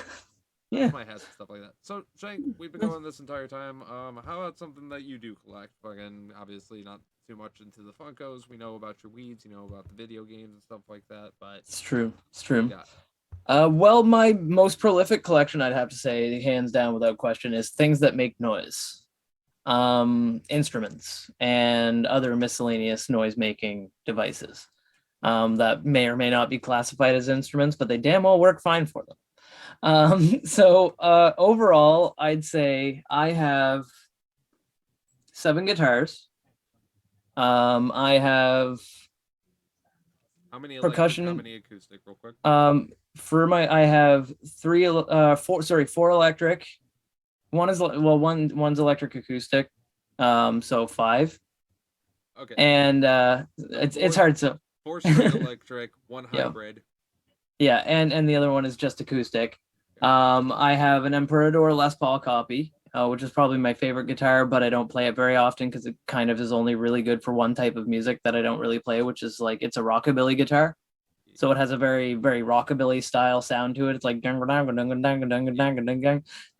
B: Yeah.
A: My hats and stuff like that. So Shank, we've been going this entire time. How about something that you do collect? Fucking obviously not too much into the Funkos. We know about your weeds, you know about the video games and stuff like that. But
B: It's true. It's true.
A: yeah,
B: Well, my most prolific collection, I'd have to say, hands down, without question, is things that make noise, instruments, and other miscellaneous noise-making devices that may or may not be classified as instruments, but they damn well work fine for them. So overall, I'd say I have 7 guitars. I have
A: how many
B: percussion-
A: electric, how many acoustic, real quick?
B: I have 4 electric. One's electric acoustic. So 5.
A: Okay,
B: And it's hard to
A: 4 straight electric, 1
B: Yeah.
A: hybrid.
B: yeah, and the other one is just acoustic. I have an Emperador Les Paul copy, which is probably my favorite guitar, but I don't play it very often because it kind of is only really good for one type of music that I don't really play, which is like it's a rockabilly guitar. So it has a very, very rockabilly style sound to it. It's like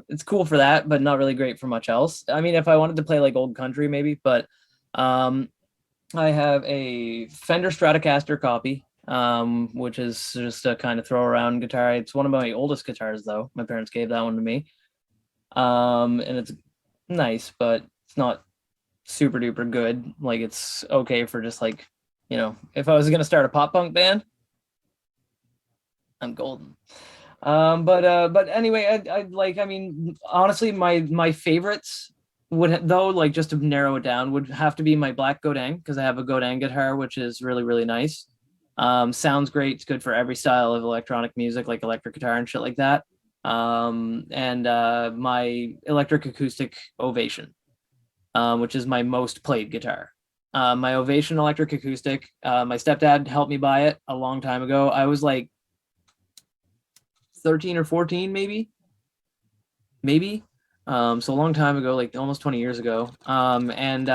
B: it's cool for that, but not really great for much else. I mean, if I wanted to play like old country, maybe, but I have a Fender Stratocaster copy, which is just a kind of throw around guitar. It's one of my oldest guitars, though. My parents gave that one to me. And it's nice, but it's not super duper good. Like it's okay for just like, if I was gonna start a pop punk band, I'm golden. But anyway, I mean, honestly, my favorites would just to narrow it down, would have to be my black Godang, because I have a Godang guitar, which is really, really nice. Sounds great. It's good for every style of electronic music, like electric guitar and shit like that. And my electric acoustic Ovation, which is my most played guitar. My Ovation electric acoustic, my stepdad helped me buy it a long time ago. I was like 13 or 14, maybe. So a long time ago, like almost 20 years ago. And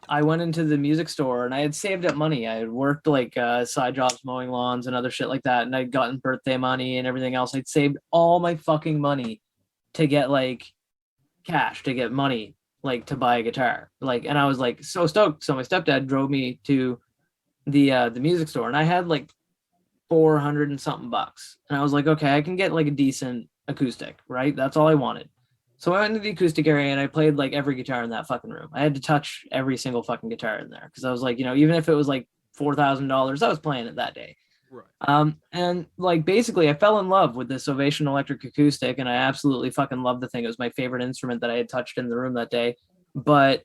B: I went into the music store and I had saved up money. I had worked like side jobs, mowing lawns and other shit like that. And I'd gotten birthday money and everything else. I'd saved all my fucking money to get like cash, to get money, like to buy a guitar. Like, and I was like so stoked. So my stepdad drove me to the music store and I had like 400 and something bucks. And I was like, okay, I can get like a decent acoustic, right? That's all I wanted. So I went into the acoustic area and I played like every guitar in that fucking room. I had to touch every single fucking guitar in there because I was like, even if it was like $4,000, I was playing it that day.
A: Right.
B: And like basically I fell in love with this Ovation electric acoustic and I absolutely fucking loved the thing. It was my favorite instrument that I had touched in the room that day, but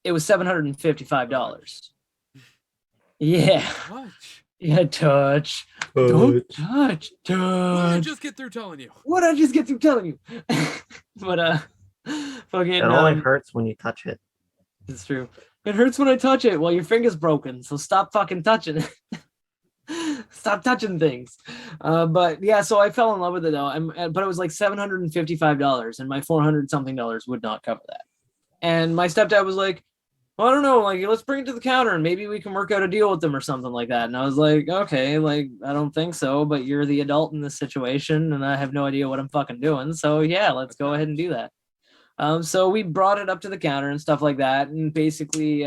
B: it was $755. Yeah.
A: Touch.
B: Yeah, touch. Don't touch.
A: What did I
B: Touch.
A: just get through telling you?
B: What did I just get through telling you? But fucking
C: It only hurts when you touch it.
B: it's true. It hurts when I touch it. Well, your finger's broken, so stop fucking touching it. Stop touching things. But yeah, so I fell in love with it though. But it was like $755, and my $400 something would not cover that. And my stepdad was like, well, I don't know, like let's bring it to the counter and maybe we can work out a deal with them or something like that. And I was like, okay, like I don't think so, but you're the adult in this situation and I have no idea what I'm fucking doing. So yeah, let's go ahead and do that. So we brought it up to the counter and stuff like that. And basically,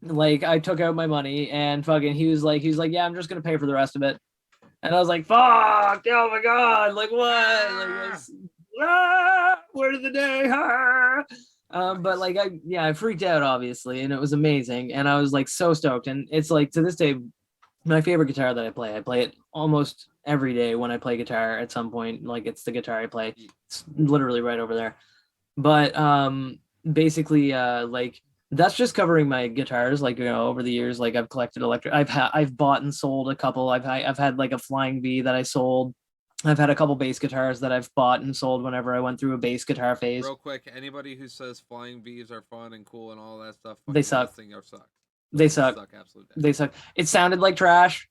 B: like I took out my money and fucking he was like, yeah, I'm just gonna pay for the rest of it. And I was like, fuck, oh my God, like what? Like, where did the day? But like, I freaked out obviously, and it was amazing. And I was like so stoked. And it's like to this day, my favorite guitar that I play it almost every day when I play guitar at some point. Like it's the guitar I play. It's literally right over there. But basically like that's just covering my guitars. Like, you know, over the years, like I've collected electric. I've bought and sold a couple. I've had like a Flying V that I sold. I've had a couple bass guitars that I've bought and sold whenever I went through a bass guitar phase.
A: Real quick, anybody who says Flying Vs are fun and cool and all that stuff,
B: They suck.
A: Suck.
B: They suck.
A: Absolutely.
B: They suck. It sounded like trash.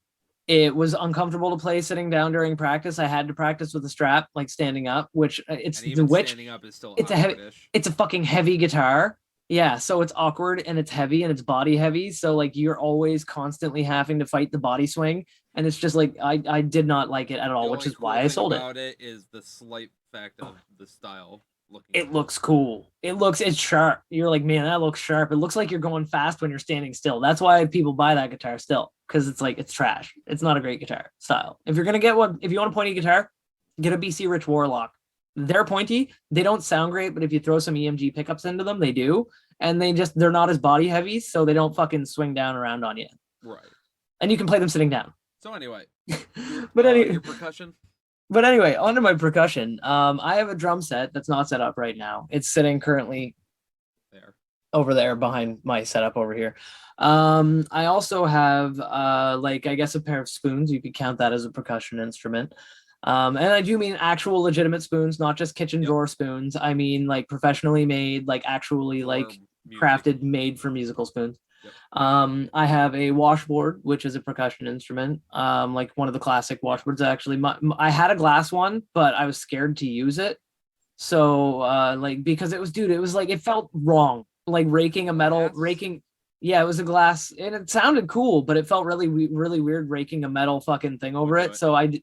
B: It was uncomfortable to play sitting down during practice. I had to practice with a strap, like standing up, which
A: standing up is still
B: it's a fucking heavy guitar. Yeah, so it's awkward and it's heavy and it's body heavy. So like you're always constantly having to fight the body swing, and it's just like I did not like it at all, which is why I sold it.
A: About it is the slight fact of the style.
B: It looks cool. It's sharp. You're like, man, that looks sharp. It looks like you're going fast when you're standing still. That's why people buy that guitar still, because it's like it's trash. It's not a great guitar style. If you're gonna get one, if you want a pointy guitar, get a BC Rich Warlock. They're pointy. They don't sound great, but if you throw some EMG pickups into them, they do. And they're not as body heavy, so they don't fucking swing down around on you.
A: Right.
B: And you can play them sitting down.
A: So anyway,
B: your
A: percussion.
B: But anyway, onto my percussion. I have a drum set that's not set up right now. It's sitting currently over there behind my setup over here. I also have like, I guess, a pair of spoons. You could count that as a percussion instrument. And I do mean actual legitimate spoons, not just kitchen drawer spoons. I mean like professionally made, like actually like crafted, made for musical spoons. I have a washboard, which is a percussion instrument, like one of the classic washboards. Actually, I had a glass one, but I was scared to use it. So like, because it was like, it felt wrong, like raking a metal, yeah, it was a glass, and it sounded cool, but it felt really weird raking a metal fucking thing over it. So I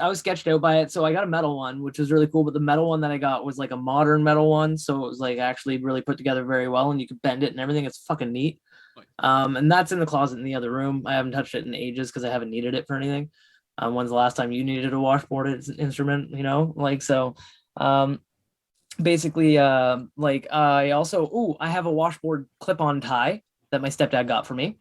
B: was sketched out by it. So I got a metal one, which was really cool. But the metal one that I got was like a modern metal one. So it was like actually really put together very well, and you could bend it and everything. It's fucking neat. And that's in the closet in the other room. I haven't touched it in ages because I haven't needed it for anything. When's the last time you needed a washboard instrument? You know, like, so basically like I also, I have a washboard clip-on tie that my stepdad got for me.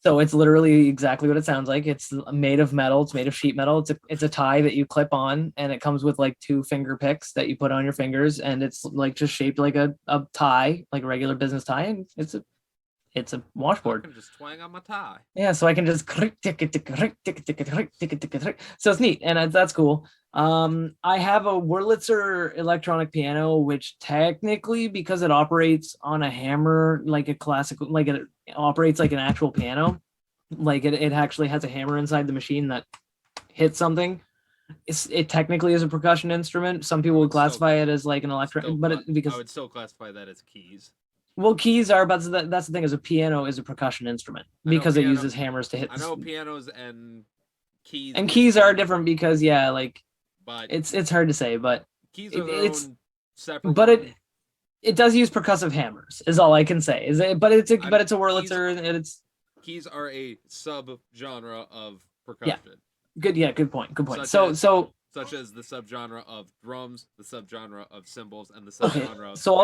B: So it's literally exactly what it sounds like. It's made of metal. It's made of sheet metal. It's a tie that you clip on, and it comes with like 2 finger picks that you put on your fingers, and it's like just shaped like a tie, like a regular business tie, and it's a washboard.
A: I can just twang on my tie.
B: Yeah, so I can just so it's neat, and that's cool. I have a Wurlitzer electronic piano, which technically, because it operates on a hammer, like a classical, like it operates like an actual piano, like it actually has a hammer inside the machine that hits something. It technically is a percussion instrument. Some people would classify it as like an electronic, but because
A: I would still classify that as keys.
B: Well, keys are, but that's the thing, is a piano is a percussion instrument because it uses hammers to hit.
A: I know pianos and keys.
B: And keys are different because, yeah, like,
A: but
B: it's hard to say, but
A: keys are their own separate.
B: But it does use percussive hammers, is all I can say. But it's a Wurlitzer, and it's
A: keys are a sub-genre of percussion.
B: Yeah. Good point.
A: Such as the subgenre of drums, the subgenre of cymbals, and the subgenre of
B: So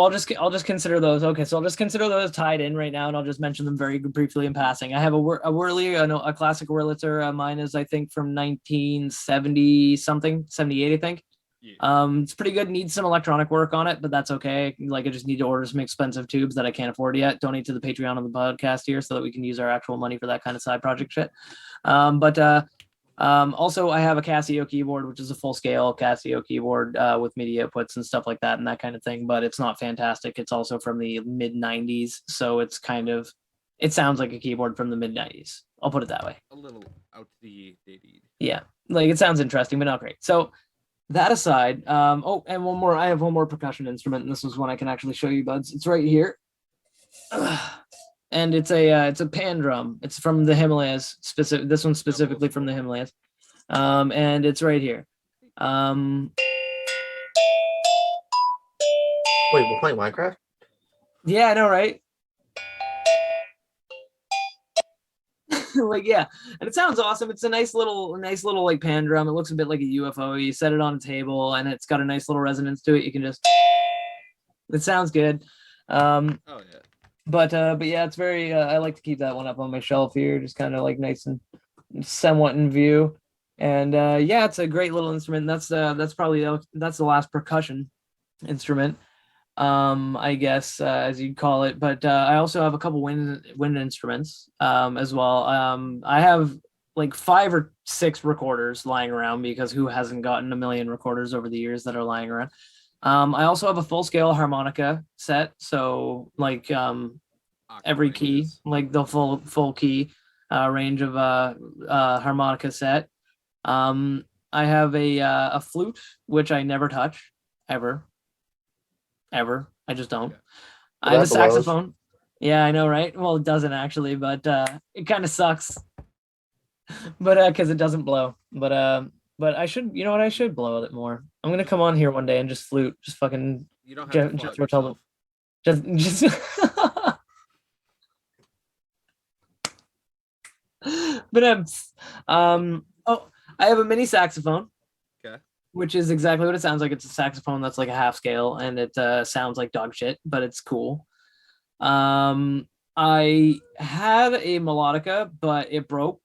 B: I'll just consider those. Okay, so I'll just consider those tied in right now, and I'll just mention them very briefly in passing. I have a classic Wurlitzer. Mine is, I think, from 1970 something, 78, I think. Yeah. It's pretty good. Needs some electronic work on it, but that's okay. Like, I just need to order some expensive tubes that I can't afford yet. Donate to the Patreon on the podcast here so that we can use our actual money for that kind of side project shit. Also, I have a Casio keyboard, which is a full-scale Casio keyboard with MIDI outputs and stuff like that and that kind of thing, but it's not fantastic. It's also from the mid-90s, so it sounds like a keyboard from the mid-90s. I'll put it that way.
A: A little outdated.
B: Yeah, like, it sounds interesting, but not great. So that aside, and one more. I have one more percussion instrument, and this is one I can actually show you, Budz. It's right here. And it's a pan drum. It's from the Himalayas. This one's specifically from the Himalayas. And it's right here.
C: Wait, we're playing Minecraft?
B: Yeah, I know, right? like, yeah, and it sounds awesome. It's a nice little like pan drum. It looks a bit like a UFO. You set it on a table, and it's got a nice little resonance to it. You can just, it sounds good.
A: Oh yeah.
B: But yeah, it's very. I like to keep that one up on my shelf here, just kind of like nice and somewhat in view. And yeah, it's a great little instrument. That's probably that's the last percussion instrument, I guess, as you'd call it. But I also have a couple wind instruments as well. I have like 5 or 6 recorders lying around, because who hasn't gotten a million recorders over the years that are lying around. I also have a full scale harmonica set, so like every key, like the full key range of harmonica set. I have a flute, which I never touch ever. I just don't.
C: Well,
B: I have a
C: that blows.
B: saxophone. Yeah, I know, right? Well, it doesn't actually, but it kind of sucks. But because it doesn't blow. But I should, you know what? I should blow it more. I'm gonna come on here one day and just flute, just fucking.
A: You don't have to
B: just
A: yourself.
B: just. But oh, I have a mini saxophone.
A: Okay.
B: Which is exactly what it sounds like. It's a saxophone that's like a half scale, and it sounds like dog shit, but it's cool. I had a melodica, but it broke.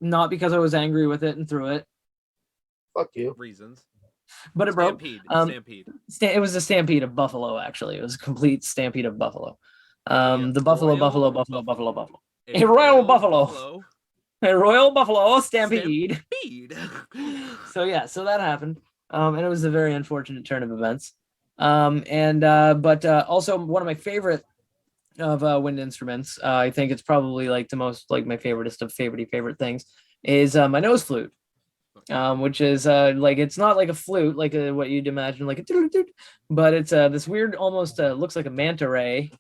B: Not because I was angry with it and threw it,
C: Fuck you.
A: Reasons.
B: but it broke.
A: Stampede.
B: It was a stampede of buffalo. Actually, it was a complete stampede of buffalo. The buffalo. A royal buffalo. A royal buffalo stampede. So yeah, so that happened, and it was a very unfortunate turn of events. But also one of my favorite of wind instruments, I think it's probably like the most, like my favoriteest of favorite things, is my nose flute, which is like, it's not like a flute like what you'd imagine, like a doodle-doot, but it's this weird, almost looks like a manta ray,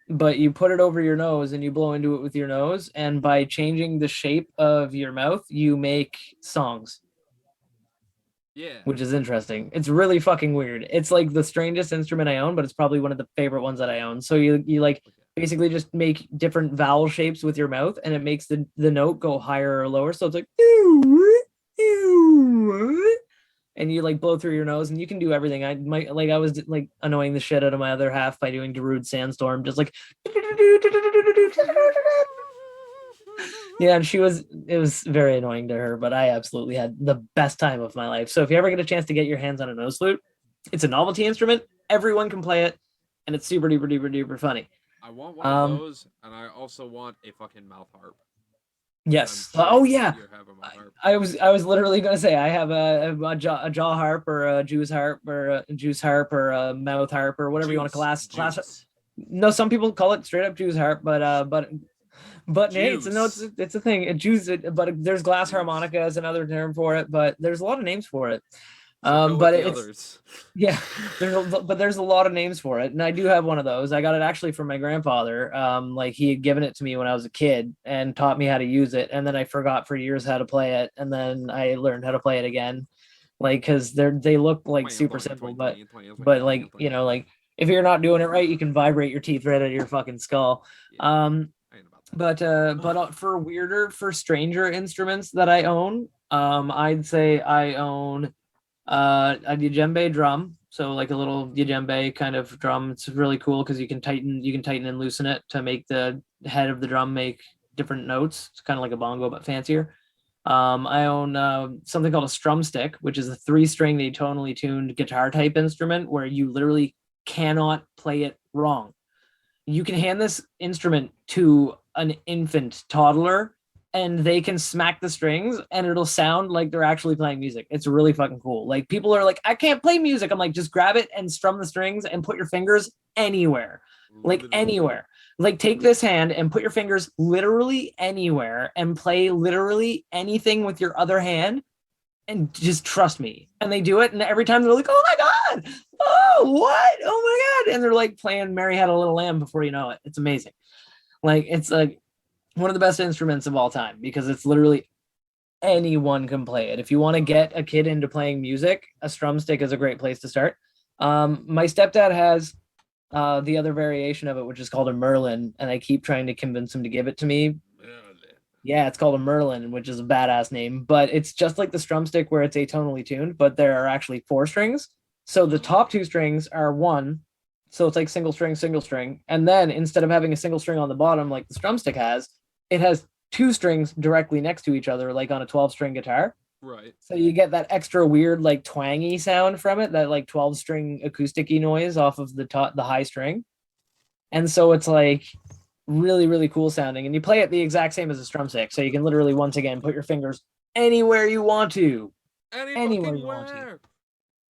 B: but you put it over your nose and you blow into it with your nose, and by changing the shape of your mouth, you make songs.
A: Yeah.
B: Which is interesting. It's really fucking weird. It's like the strangest instrument I own, but it's probably one of the favorite ones that I own. So you like basically just make different vowel shapes with your mouth, and it makes the note go higher or lower. So it's like, and you like blow through your nose, and you can do everything. I was like annoying the shit out of my other half by doing Darude Sandstorm, just like yeah, and it was very annoying to her, but I absolutely had the best time of my life. So if you ever get a chance to get your hands on a nose flute, it's a novelty instrument. Everyone can play it, and it's super duper funny.
A: I want one of those, and I also want a fucking mouth harp.
B: Yes.
A: Sure
B: Oh yeah.
A: you have a mouth harp.
B: I was literally gonna say I have a jaw harp, or a juice harp, or a juice harp, or a mouth harp, or whatever you want to class. No, some people call it straight up juice harp, but hey, it's a thing. But there's glass harmonica is another term for it, but there's a lot of names for it. But it's yeah, there's a lot of names for it, and I do have one of those. I got it actually from my grandfather. Like he had given it to me when I was a kid and taught me how to use it, and then I forgot for years how to play it, and then I learned how to play it again, like because they look like super simple, but like, you know, like if you're not doing it right, you can vibrate your teeth right out of your fucking skull. But for stranger instruments that I own, I'd say I own a djembe drum, so like a little djembe kind of drum. It's really cool because you can tighten and loosen it to make the head of the drum make different notes. It's kind of like a bongo but fancier. I own something called a Strum Stick, which is a 3-string atonally tuned guitar type instrument where you literally cannot play it wrong. You can hand this instrument to an infant toddler and they can smack the strings and it'll sound like they're actually playing music. It's really fucking cool. Like people are like, I can't play music. I'm like, just grab it and strum the strings and put your fingers anywhere. Like anywhere. Like take this hand and put your fingers literally anywhere and play literally anything with your other hand and just trust me. And they do it, and every time they're like, oh my God, oh what? Oh my God. And they're like playing Mary Had a Little Lamb before you know it. It's amazing. Like it's like one of the best instruments of all time because it's literally anyone can play it. If you want to get a kid into playing music, a Strum Stick is a great place to start. My stepdad has the other variation of it, which is called a Merlin, and I keep trying to convince him to give it to me Yeah, it's called a Merlin, which is a badass name, but it's just like the Strum Stick where it's atonally tuned, but there are actually 4 strings. So the top 2 strings are 1, so it's like single string, and then instead of having a single string on the bottom like the Strum Stick has, it has 2 strings directly next to each other, like on a 12-string guitar.
A: Right.
B: So you get that extra weird, like twangy sound from it, that like 12-string acousticy noise off of the high string. And so it's like really, really cool sounding. And you play it the exact same as a Strum Stick. So you can literally, once again, put your fingers anywhere you want to. Anywhere you want to.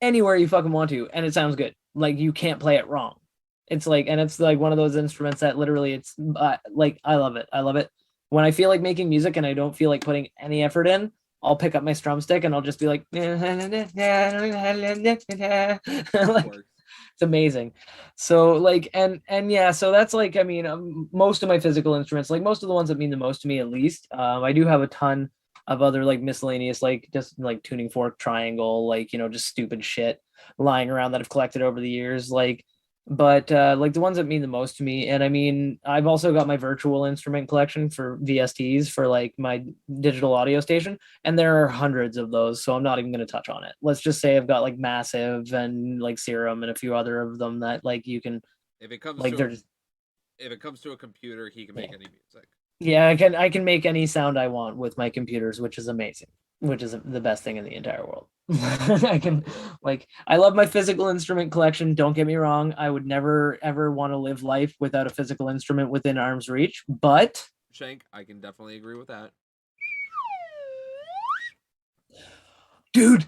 B: Anywhere you fucking want to. And it sounds good. Like you can't play it wrong. It's like, and it's like one of those instruments that literally it's like, I love it. I love it. When I feel like making music and I don't feel like putting any effort in, I'll pick up my Strum Stick and I'll just be like, like it's amazing. So like, and yeah, so that's like, I mean, most of my physical instruments, like most of the ones that mean the most to me, at least, I do have a ton of other like miscellaneous, like just like tuning fork, triangle, like, you know, just stupid shit lying around that I've collected over the years. Like, but like the ones that mean the most to me. And I mean, I've also got my virtual instrument collection for VSTs for like my digital audio station, and there are hundreds of those, so I'm not even going to touch on it. Let's just say I've got like Massive and like Serum and a few other of them that like you can,
A: if it comes
B: like,
A: to if it comes to a computer, he can make any music.
B: Yeah, I can make any sound I want with my computers, which is amazing, which is the best thing in the entire world. I can, like, I love my physical instrument collection. Don't get me wrong. I would never, ever want to live life without a physical instrument within arm's reach, but
A: Shank, I can definitely agree with that.
B: dude,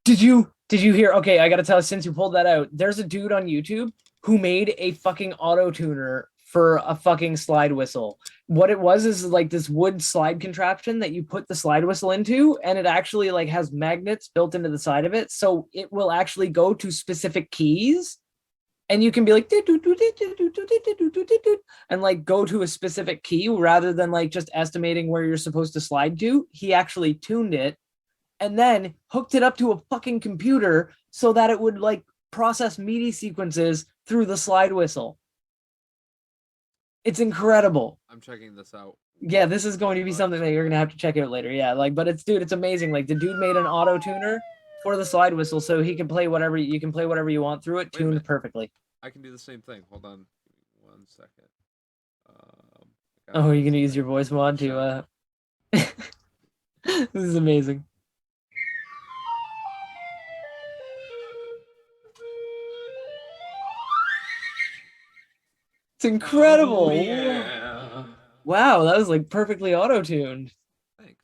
B: did you hear? Okay, I gotta tell you, since you pulled that out, there's a dude on YouTube who made a fucking auto tuner for a fucking slide whistle. What it was is like this wood slide contraption that you put the slide whistle into, and it actually like has magnets built into the side of it, so it will actually go to specific keys, and you can be like and like go to a specific key rather than like just estimating where you're supposed to slide to. He actually tuned it and then hooked it up to a fucking computer so that it would like process MIDI sequences through the slide whistle. It's incredible.
A: I'm checking this out.
B: Yeah, this is going to be something that you're gonna have to check out later. Yeah, like, but it's, dude, it's amazing. Like the dude made an auto tuner for the slide whistle, so he can play whatever you can play whatever you want through it, tuned perfectly.
A: I can do the same thing. Hold on, 1 second.
B: Oh, you're gonna use your voice mod to this is amazing. It's incredible.
A: Oh, yeah.
B: Wow, that was like perfectly auto-tuned.
A: Thanks.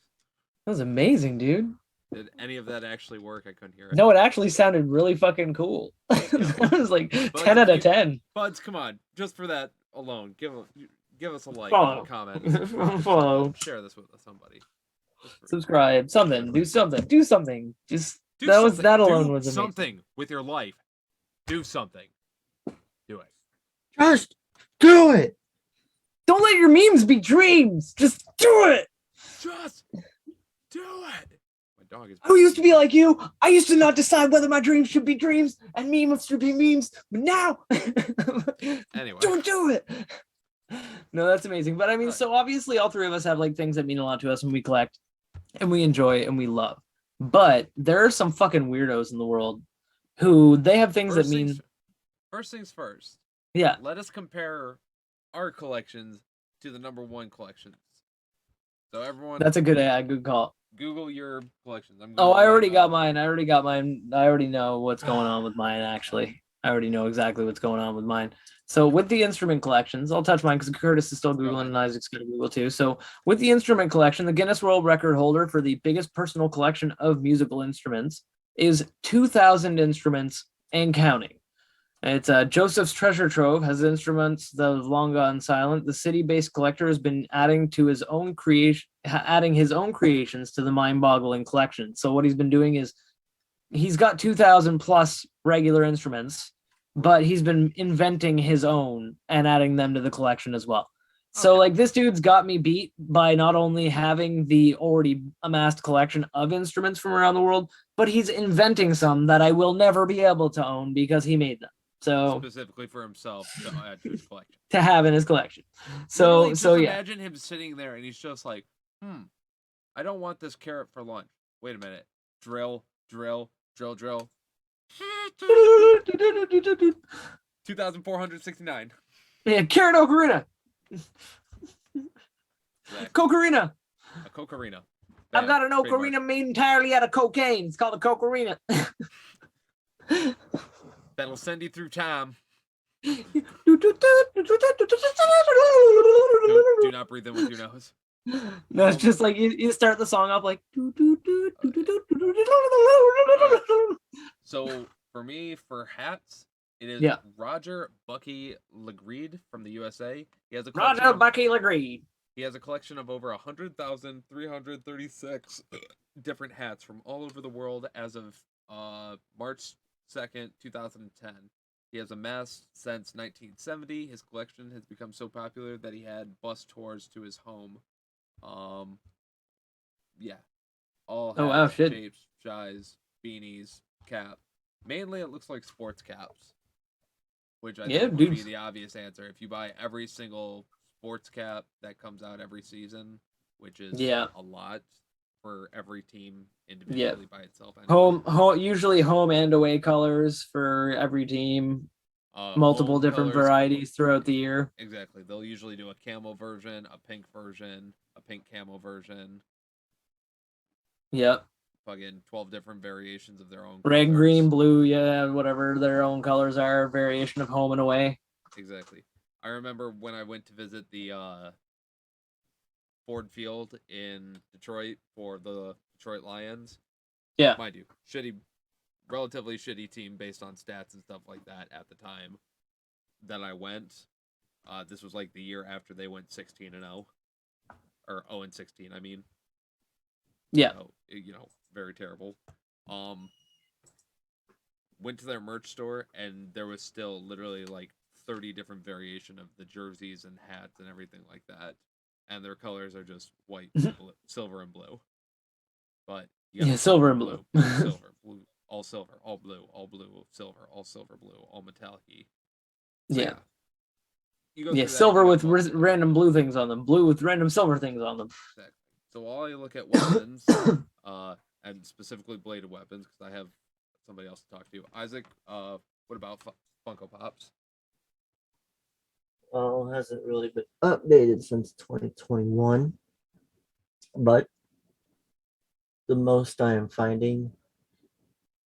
B: That was amazing, dude.
A: Did any of that actually work? I couldn't hear it.
B: No, it actually sounded really fucking cool. That was like
A: Budz,
B: 10 out of 10.
A: Budz, come on. Just for that alone, give us a like,
B: Follow.
A: comment,
B: Follow.
A: share this with somebody.
B: Subscribe. Something. Do something. Do something. Just
A: Do
B: that
A: something.
B: was that alone
A: Do
B: was amazing.
A: something with your life. Do something. Do it.
C: Just do it.
B: Don't let your memes be dreams. Just do it.
A: Just do it. My dog is.
B: I used to be like you. I used to not decide whether my dreams should be dreams and memes should be memes. But now,
A: Anyway,
B: don't do it. No, that's amazing. But I mean, so obviously all three of us have like things that mean a lot to us and we collect and we enjoy and we love. But there are some fucking weirdos in the world who they have things that mean.
A: First things first.
B: Yeah.
A: Let us compare our collections to the #1 collections. So everyone.
B: That's a good call.
A: Google your collections.
B: Oh, I already got mine. I already know what's going on with mine, actually. I already know exactly what's going on with mine. So with the instrument collections, I'll touch mine because Curtis is still Googling and Isaac's going to Google too. So with the instrument collection, the Guinness World Record holder for the biggest personal collection of musical instruments is 2,000 instruments and counting. It's Joseph's Treasure Trove has instruments that have long gone silent. The city-based collector has been adding his own creations to the mind-boggling collection. So what he's been doing is he's got 2,000 plus regular instruments, but he's been inventing his own and adding them to the collection as well. So like this dude's got me beat by not only having the already amassed collection of instruments from around the world, but he's inventing some that I will never be able to own because he made them. So
A: specifically for himself to add to his collection.
B: To have in his collection. So
A: yeah.
B: Imagine
A: him sitting there and he's just like, I don't want this carrot for lunch. Wait a minute. Drill, drill, drill, drill. 2,469.
B: Yeah, carrot ocarina.
A: Exactly.
B: Cocarina.
A: A cocarina.
B: I've got an
A: Trademark.
B: ocarina made entirely out of cocaine. It's called a cocarina.
A: That'll send you through time. Do not breathe in with your nose.
B: No, it's just like you start the song up like.
A: So for me, for hats, it is Roger Bucky Legreed from the USA. He has a
B: Roger Bucky Legreed.
A: He has a collection of over 100,336 different hats from all over the world as of March 2nd, 2010. He has amassed since 1970. His collection has become so popular that he had bus tours to his home. Yeah. All hats, shapes, shies, beanies, cap. Mainly it looks like sports caps. Which I think would be the obvious answer. If you buy every single sports cap that comes out every season, which is a lot for every team individually by itself. Anyway.
B: Usually home and away colors for every team. Multiple different varieties throughout the year.
A: Exactly. They'll usually do a camo version, a pink version, a pink camo version.
B: Yep.
A: Fucking 12 different variations of their own
B: red,
A: colors.
B: green, blue, whatever their own colors are, variation of home and away.
A: Exactly. I remember when I went to visit the Ford Field in Detroit for the Detroit Lions.
B: Yeah.
A: Mind you, relatively shitty team based on stats and stuff like that at the time that I went. This was like the year after they went 16-0. Or 0-16, I mean.
B: Yeah.
A: So, very terrible. Went to their merch store and there was still literally like 30 different variation of the jerseys and hats and everything like that. And their colors are just white, blue, silver, and blue. But
B: silver and blue.
A: Silver, blue, all silver, all blue, silver, all silver, blue, all metallic-y. So,
B: silver with random blue things on them, blue with random silver things on them.
A: Exactly. So while I look at weapons, and specifically bladed weapons, because I have somebody else to talk to. Isaac, what about Funko Pops?
C: Well, it hasn't really been updated since 2021, but the most I am finding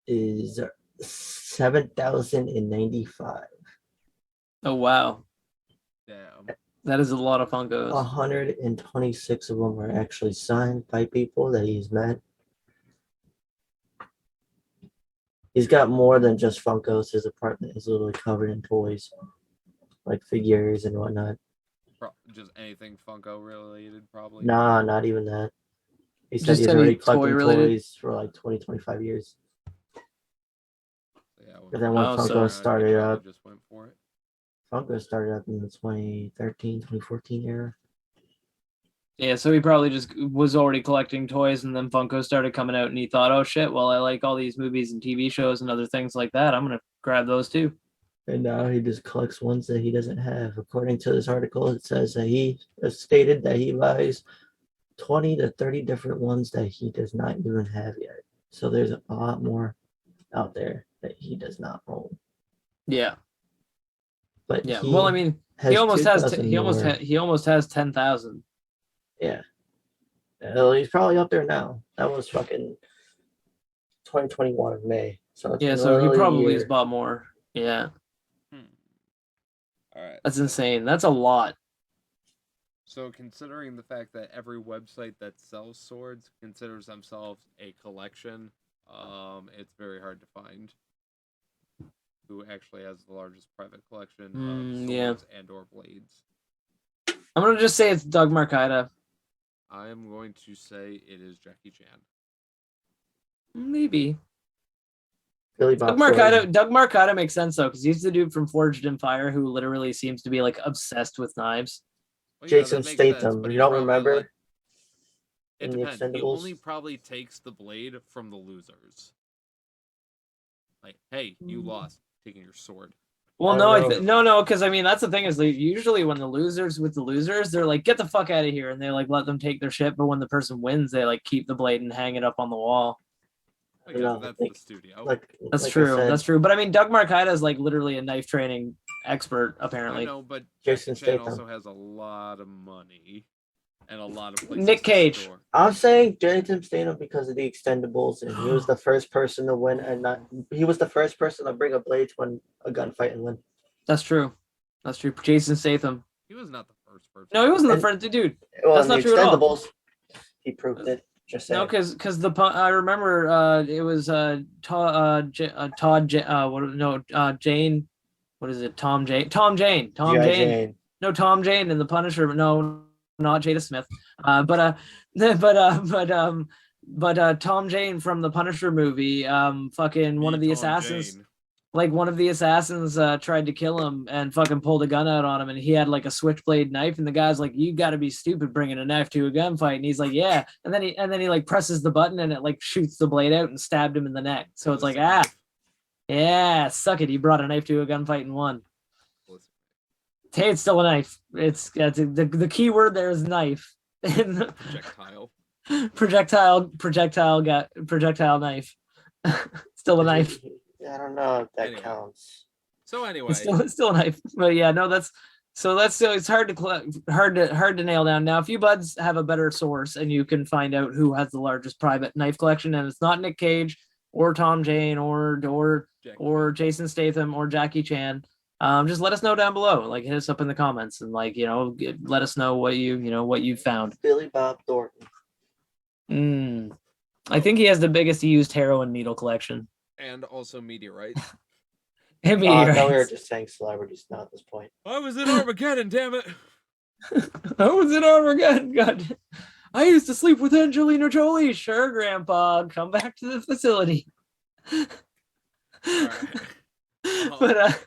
C: is 7,095.
B: Oh wow!
A: Damn.
B: That is a lot of Funkos.
C: 126 of them are actually signed by people that he's met. He's got more than just Funkos. His apartment is literally covered in toys, like figures and whatnot.
A: Just anything Funko related, probably?
C: Nah, not even that. He said he's already collecting toys for like 20, 25 years.
A: Yeah,
C: and then when Funko started up,
A: just went for it.
C: Funko started up in the 2013, 2014 era.
B: Yeah, so he probably just was already collecting toys, and then Funko started coming out, and he thought, "Oh shit! Well, I like all these movies and TV shows and other things like that. I'm gonna grab those too."
C: And now he just collects ones that he doesn't have. According to this article, it says that he has stated that he buys 20 to 30 different ones that he does not even have yet. So there's a lot more out there that he does not own.
B: Yeah.
C: But
B: yeah, well, I mean, he almost has 10,000.
C: Yeah. Well, he's probably up there now. That was fucking 2021 of May. So
B: yeah, so he probably has bought more. Yeah.
A: All right.
B: That's insane. That's a lot.
A: So considering the fact that every website that sells swords considers themselves a collection, it's very hard to find who actually has the largest private collection of swords and or blades.
B: I'm going to just say it's Doug Marcaida.
A: I am going to say it is Jackie Chan.
B: Maybe.
C: Doug
B: Marcaida makes sense though, because he's the dude from Forged in Fire who literally seems to be like obsessed with knives.
A: Well,
C: Jason Statham, you don't remember?
A: Like, it depends. He only probably takes the blade from the losers. Like, hey, you lost, taking your sword.
B: Well,
C: I
B: no,
C: don't know.
B: no, because I mean that's the thing is like, usually when the losers with the losers, they're like, get the fuck out of here, and they like let them take their shit. But when the person wins, they like keep the blade and hang it up on the wall.
C: I
A: Because
C: don't know.
A: that's the studio.
B: That's
C: like I
B: true.
C: said,
B: That's true. But I mean, Doug Marcaida is like literally a knife training expert,
A: I
B: apparently.
A: know, but
C: Jason
A: Jackie Chan
C: Statham.
A: also has a lot of money and a lot of places
B: Nick
A: to
B: Cage.
A: store.
C: I'm saying Jason Statham because of the extendables, and he was the first person to win, and not he was the first person to bring a blade to win a gunfight and win.
B: That's true. That's true. Jason Statham.
A: He was not the first person.
B: No, he wasn't the
C: And-
B: first dude.
C: Well,
B: That's
C: in the
B: not true at all.
C: extendables, he proved it. Just saying.
B: No, because I remember it was Todd Jane. What is it? Tom Jane.
C: G.I. Jane.
B: No, Tom Jane and the Punisher. No, not Jada Smith. But Tom Jane from the Punisher movie. Fucking one of the
A: Tom
B: assassins.
A: Jane.
B: Like one of the assassins tried to kill him and fucking pulled a gun out on him, and he had like a switchblade knife, and the guy's like, "You got to be stupid bringing a knife to a gunfight," and he's like, "Yeah," and then he like presses the button and it like shoots the blade out and stabbed him in the neck. So it's like, yeah, suck it. He brought a knife to a gunfight and won. Hey, it's still a knife. The key word there is knife. projectile knife. Still a knife.
C: I don't know if that counts.
A: So anyway,
B: It's still a knife. But yeah, no, it's hard to nail down. Now, if you buds have a better source and you can find out who has the largest private knife collection, and it's not Nick Cage or Tom Jane or Jason Statham or Jackie Chan, just let us know down below. Like, hit us up in the comments and let us know what you found.
C: Billy Bob Thornton.
B: I think he has the biggest used heroin needle collection.
A: And also meteorites.
B: And
C: I thought we were
B: meteorites.
C: just saying celebrities now at this point.
A: I was in Armageddon, damn it.
B: I was in Armageddon. God, I used to sleep with Angelina Jolie. Sure, Grandpa, come back to the facility.
A: Right.
B: But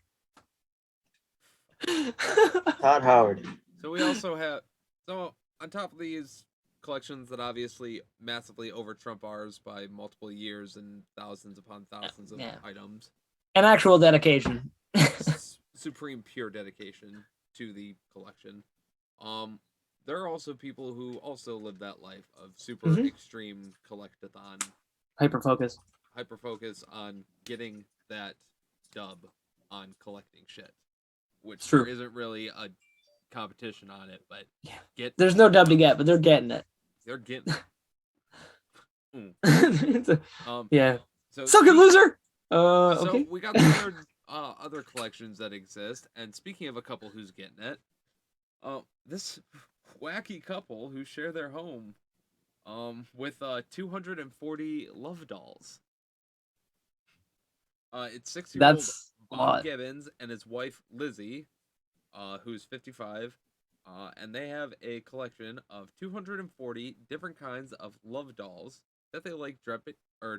C: Todd Howard.
A: So we also have on top of these collections that obviously massively over trump ours by multiple years and thousands upon thousands of items.
B: An actual dedication.
A: Supreme pure dedication to the collection. There are also people who also live that life of super extreme collectathon.
B: Hyper focus
A: on getting that dub on collecting shit. Which
B: True.
A: there isn't really a competition on it, but
B: there's no dub to get, but they're getting it.
A: They're getting
B: it. Yeah.
A: So
B: suck it, loser.
A: So
B: okay.
A: we got the third other collections that exist, and speaking of a couple who's getting it, this wacky couple who share their home with 240 love dolls. It's 6-year-old Bob Gibbons and his wife Lizzie, who's 55, and they have a collection of 240 different kinds of love dolls that they like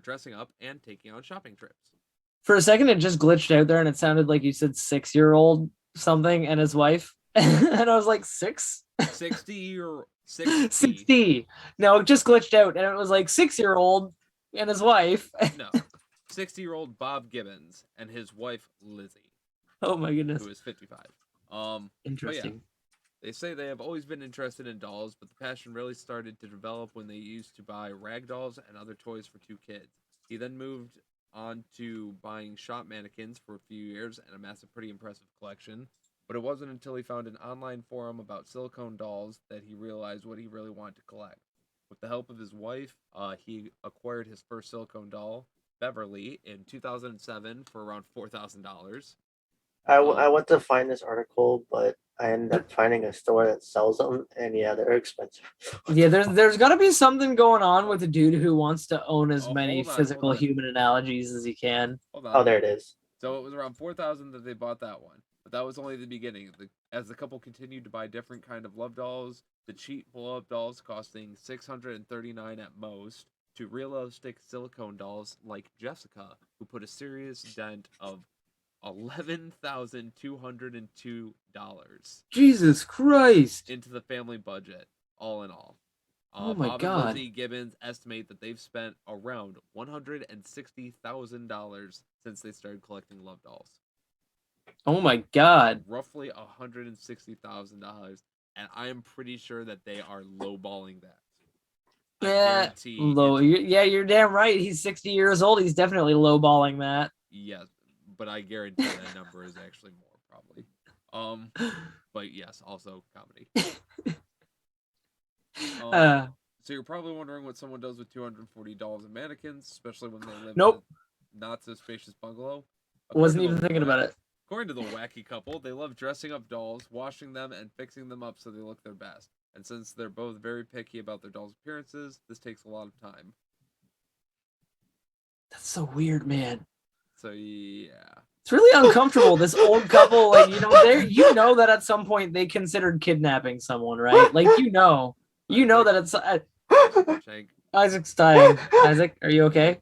A: dressing up and taking on shopping trips.
B: For a second, it just glitched out there, and it sounded like you said 6-year-old something and his wife, and I was like
A: 60.
B: No, it just glitched out, and it was like 6-year-old and his wife.
A: No, 60-year-old Bob Gibbons and his wife Lizzie.
B: Oh my goodness.
A: Who is 55.
B: Interesting.
A: Yeah, they say they have always been interested in dolls, but the passion really started to develop when they used to buy rag dolls and other toys for 2 kids. He then moved on to buying shop mannequins for a few years and amassed a pretty impressive collection. But it wasn't until he found an online forum about silicone dolls that he realized what he really wanted to collect. With the help of his wife, he acquired his first silicone doll, Beverly, in 2007 for around $4,000.
C: I went to find this article, but I ended up finding a store that sells them, and yeah, they're expensive.
B: Yeah, there's got to be something going on with a dude who wants to own as many physical human analogies as he can.
C: Oh, there it is.
A: So it was around $4,000 that they bought that one, but that was only the beginning. As the couple continued to buy different kind of love dolls, the cheap blow-up dolls costing $639 at most, to realistic silicone dolls like Jessica, who put a serious dent of $11,202
B: Jesus Christ
A: into the family budget, all in all.
B: Oh my
A: Bob
B: God.
A: and Lizzie Gibbons estimate that they've spent around $160,000 since they started collecting love dolls.
B: Oh my god.
A: Roughly $160,000, and I am pretty sure that they are lowballing that. I
B: Yeah,
A: guarantee
B: low. Yeah, you're damn right. He's 60 years old. He's definitely lowballing that.
A: Yes, but I guarantee that number is actually more probably. But yes, also comedy. So you're probably wondering what someone does with $240 in mannequins, especially when they live
B: Nope.
A: in a not so spacious bungalow.
B: Wasn't even thinking about it.
A: According to the wacky couple, they love dressing up dolls, washing them, and fixing them up so they look their best. And since they're both very picky about their dolls' appearances, this takes a lot of time.
B: That's so weird, man.
A: So yeah.
B: It's really uncomfortable. This old couple, like, you know that at some point they considered kidnapping someone, right? Like, you know that it's Isaac's dying. Isaac, are you okay?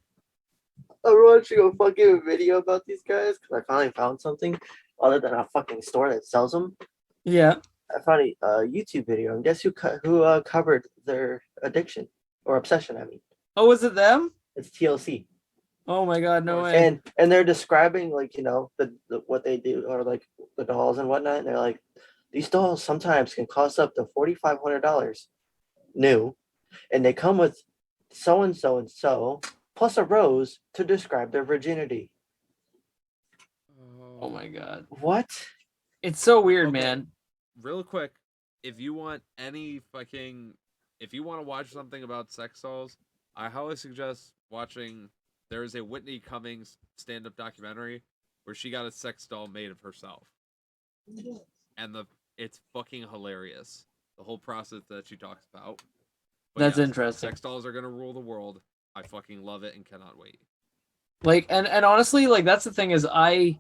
C: I'm watching a fucking video about these guys because I finally found something other than a fucking store that sells them.
B: Yeah.
C: I found a YouTube video, and guess who covered their addiction or obsession? I mean.
B: Oh, was it them?
C: It's TLC.
B: Oh my god, no way.
C: And they're describing like the what they do or like the dolls and whatnot. And they're like, these dolls sometimes can cost up to $4,500 new, and they come with so and so and so plus a rose to describe their virginity.
B: Oh my god.
C: What?
B: It's so weird, man.
A: Real quick, if you want to watch something about sex dolls, I highly suggest watching. There is a Whitney Cummings stand-up documentary where she got a sex doll made of herself, and it's fucking hilarious. The whole process that she talks about. But
B: that's interesting.
A: Sex dolls are gonna rule the world. I fucking love it and cannot wait.
B: Like, and honestly, like, that's the thing is, I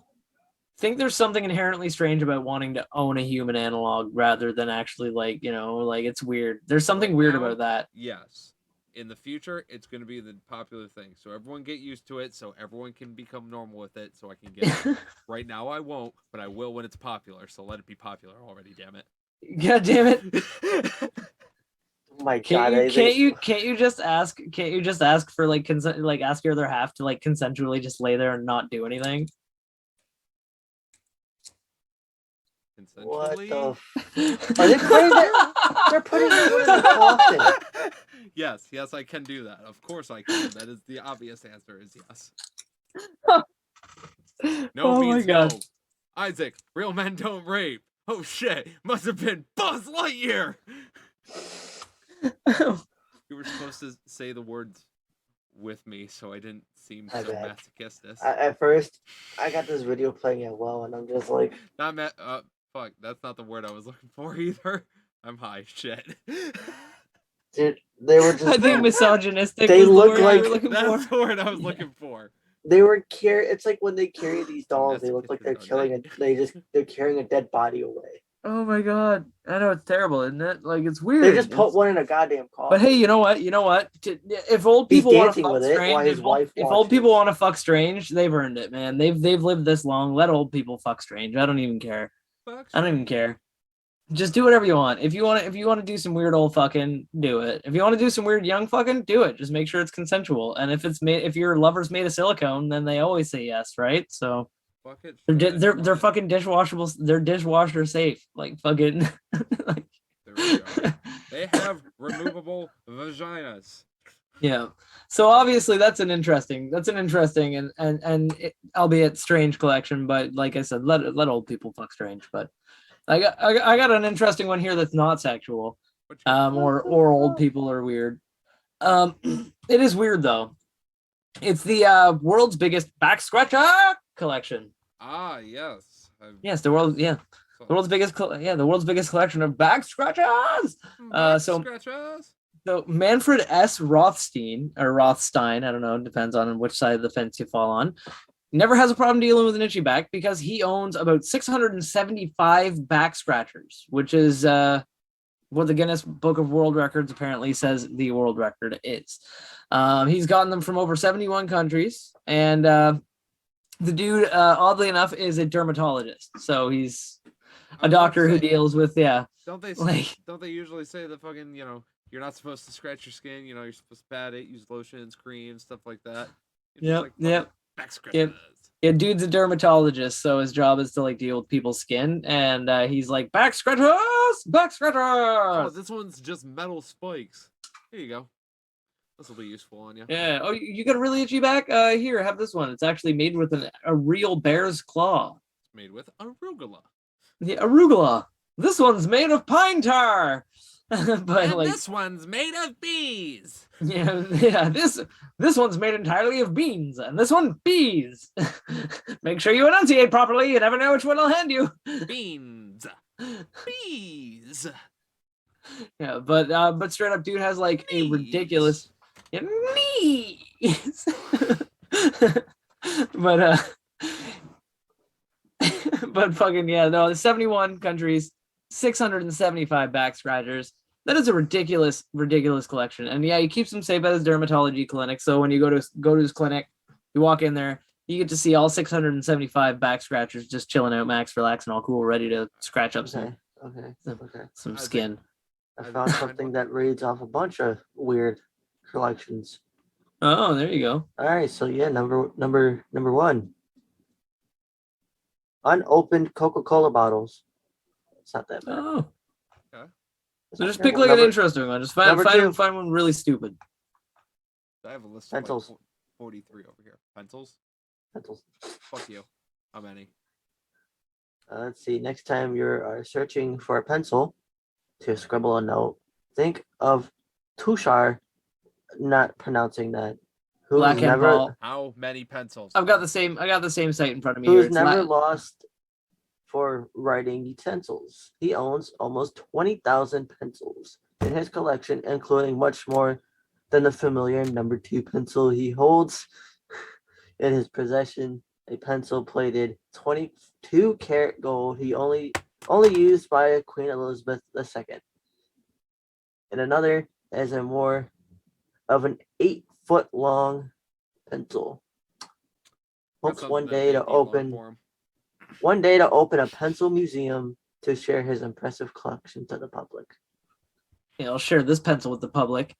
B: think there's something inherently strange about wanting to own a human analog rather than actually, like, like, it's weird. There's something weird about that.
A: Yes. In the future, it's going to be the popular thing. So everyone get used to it so everyone can become normal with it so I can get it. Right now I won't, but I will when it's popular. So let it be popular already, damn it.
B: God damn it.
C: Oh my god.
B: Can't you just ask for like consent, like ask your other half to like consensually just lay there and not do anything?
A: Consensually?
C: What the Are they putting that? They're putting it in the coffin.
A: Yes, I can do that. Of course I can. That is the obvious answer is yes. No means no. Isaac, real men don't rape. Oh shit, must have been Buzz Lightyear. You were supposed to say the words with me so I didn't seem so masochistic.
C: At first, I got this video playing at WoW, and I'm just like...
A: Fuck, that's not the word I was looking for either. I'm high, shit.
C: Dude, they were just...
B: I think misogynistic.
C: They look like...
A: That's the word I was looking for.
C: They were It's like when they carry these dolls, they look like they're killing they're carrying a dead body away.
B: Oh my god. I know, it's terrible, isn't it? Like, it's weird.
C: They just put one in a goddamn coffin.
B: But hey, you know what? If old people want to fuck strange, if old people want to fuck strange, they've earned it, man. They've lived this long. Let old people fuck strange. I don't even care. I don't even care. Just do whatever you want. If you want to do some weird old fucking, do it. If you want to do some weird young fucking, do it. Just make sure it's consensual. And if your lover's made of silicone, then they always say yes, right? So
A: fuck it.
B: They're fucking dishwashable. They're dishwasher safe. Like fucking.
A: There we go. They have removable vaginas.
B: Yeah. So obviously that's an interesting and albeit strange collection. But like I said, let old people fuck strange. But I got an interesting one here that's not sexual, or old people are weird. It is weird though. It's the world's biggest back scratcher collection.
A: Ah, yes.
B: Yes, the world's biggest collection of back scratchers. So Manfred S. Rothstein, I don't know, depends on which side of the fence you fall on, never has a problem dealing with an itchy back because he owns about 675 back scratchers, which is what the Guinness Book of World Records apparently says the world record is. He's gotten them from over 71 countries, and the dude, oddly enough, is a dermatologist. So he's a doctor who deals with,
A: Don't they usually say the fucking, you're not supposed to scratch your skin, you're supposed to pat it, use lotions, creams, stuff like that.
B: Yep.
A: Back scratchers.
B: Yeah, dude's a dermatologist, so his job is to like deal with people's skin, and he's like, back scratchers, back scratchers.
A: Oh, this one's just metal spikes. Here you go. This will be useful on you.
B: Yeah. Oh, you got a really itchy back? Here, have this one. It's actually made with a real bear's claw.
A: It's made with arugula.
B: Yeah, arugula. This one's made of pine tar. But
A: And
B: like,
A: this one's made of bees.
B: yeah. This one's made entirely of beans, and this one bees. Make sure you enunciate properly. You never know which one I'll hand you.
A: Beans. Bees.
B: Yeah, but straight up, dude has like a ridiculous. Yeah, knees. but but fucking yeah, no, 71 countries, 675 back scratchers. That is a ridiculous collection. And yeah, he keeps them safe at his dermatology clinic. So when you go to his clinic, you walk in there, you get to see all 675 back scratchers just chilling out, max, relaxing, all cool, ready to scratch up some skin.
C: I found something that reads off a bunch of weird collections.
B: Oh, there you go.
C: All right, so yeah, number one. Unopened Coca-Cola bottles. It's not that bad.
B: Oh.
A: Okay.
C: It's
B: So
C: not
B: just pick
C: terrible.
B: like an interesting one. Just
C: number two.
B: find one really stupid.
A: I have a list
C: Pencils.
A: of like 43 over here. Pencils?
C: Pencils.
A: Fuck you. How many?
C: Let's see. Next time you're searching for a pencil to scribble a note, think of Tushar. Not pronouncing that. Who's
B: Black and
C: never
B: ball.
A: How many pencils?
B: I got the same site in front of me here.
C: who's
B: It's
C: never lost for writing utensils. He owns almost 20,000 pencils in his collection, including much more than the familiar number 2 pencil he holds in his possession. A pencil plated 22-karat gold he only used by Queen Elizabeth II. And another is a more of an 8-foot long pencil. Hopes
A: Got
C: one
A: something
C: day
A: that's
C: to
A: 8 feet long
C: open
A: for him.
C: a pencil museum to share his impressive collection to the public.
B: Yeah, I'll share this pencil with the public.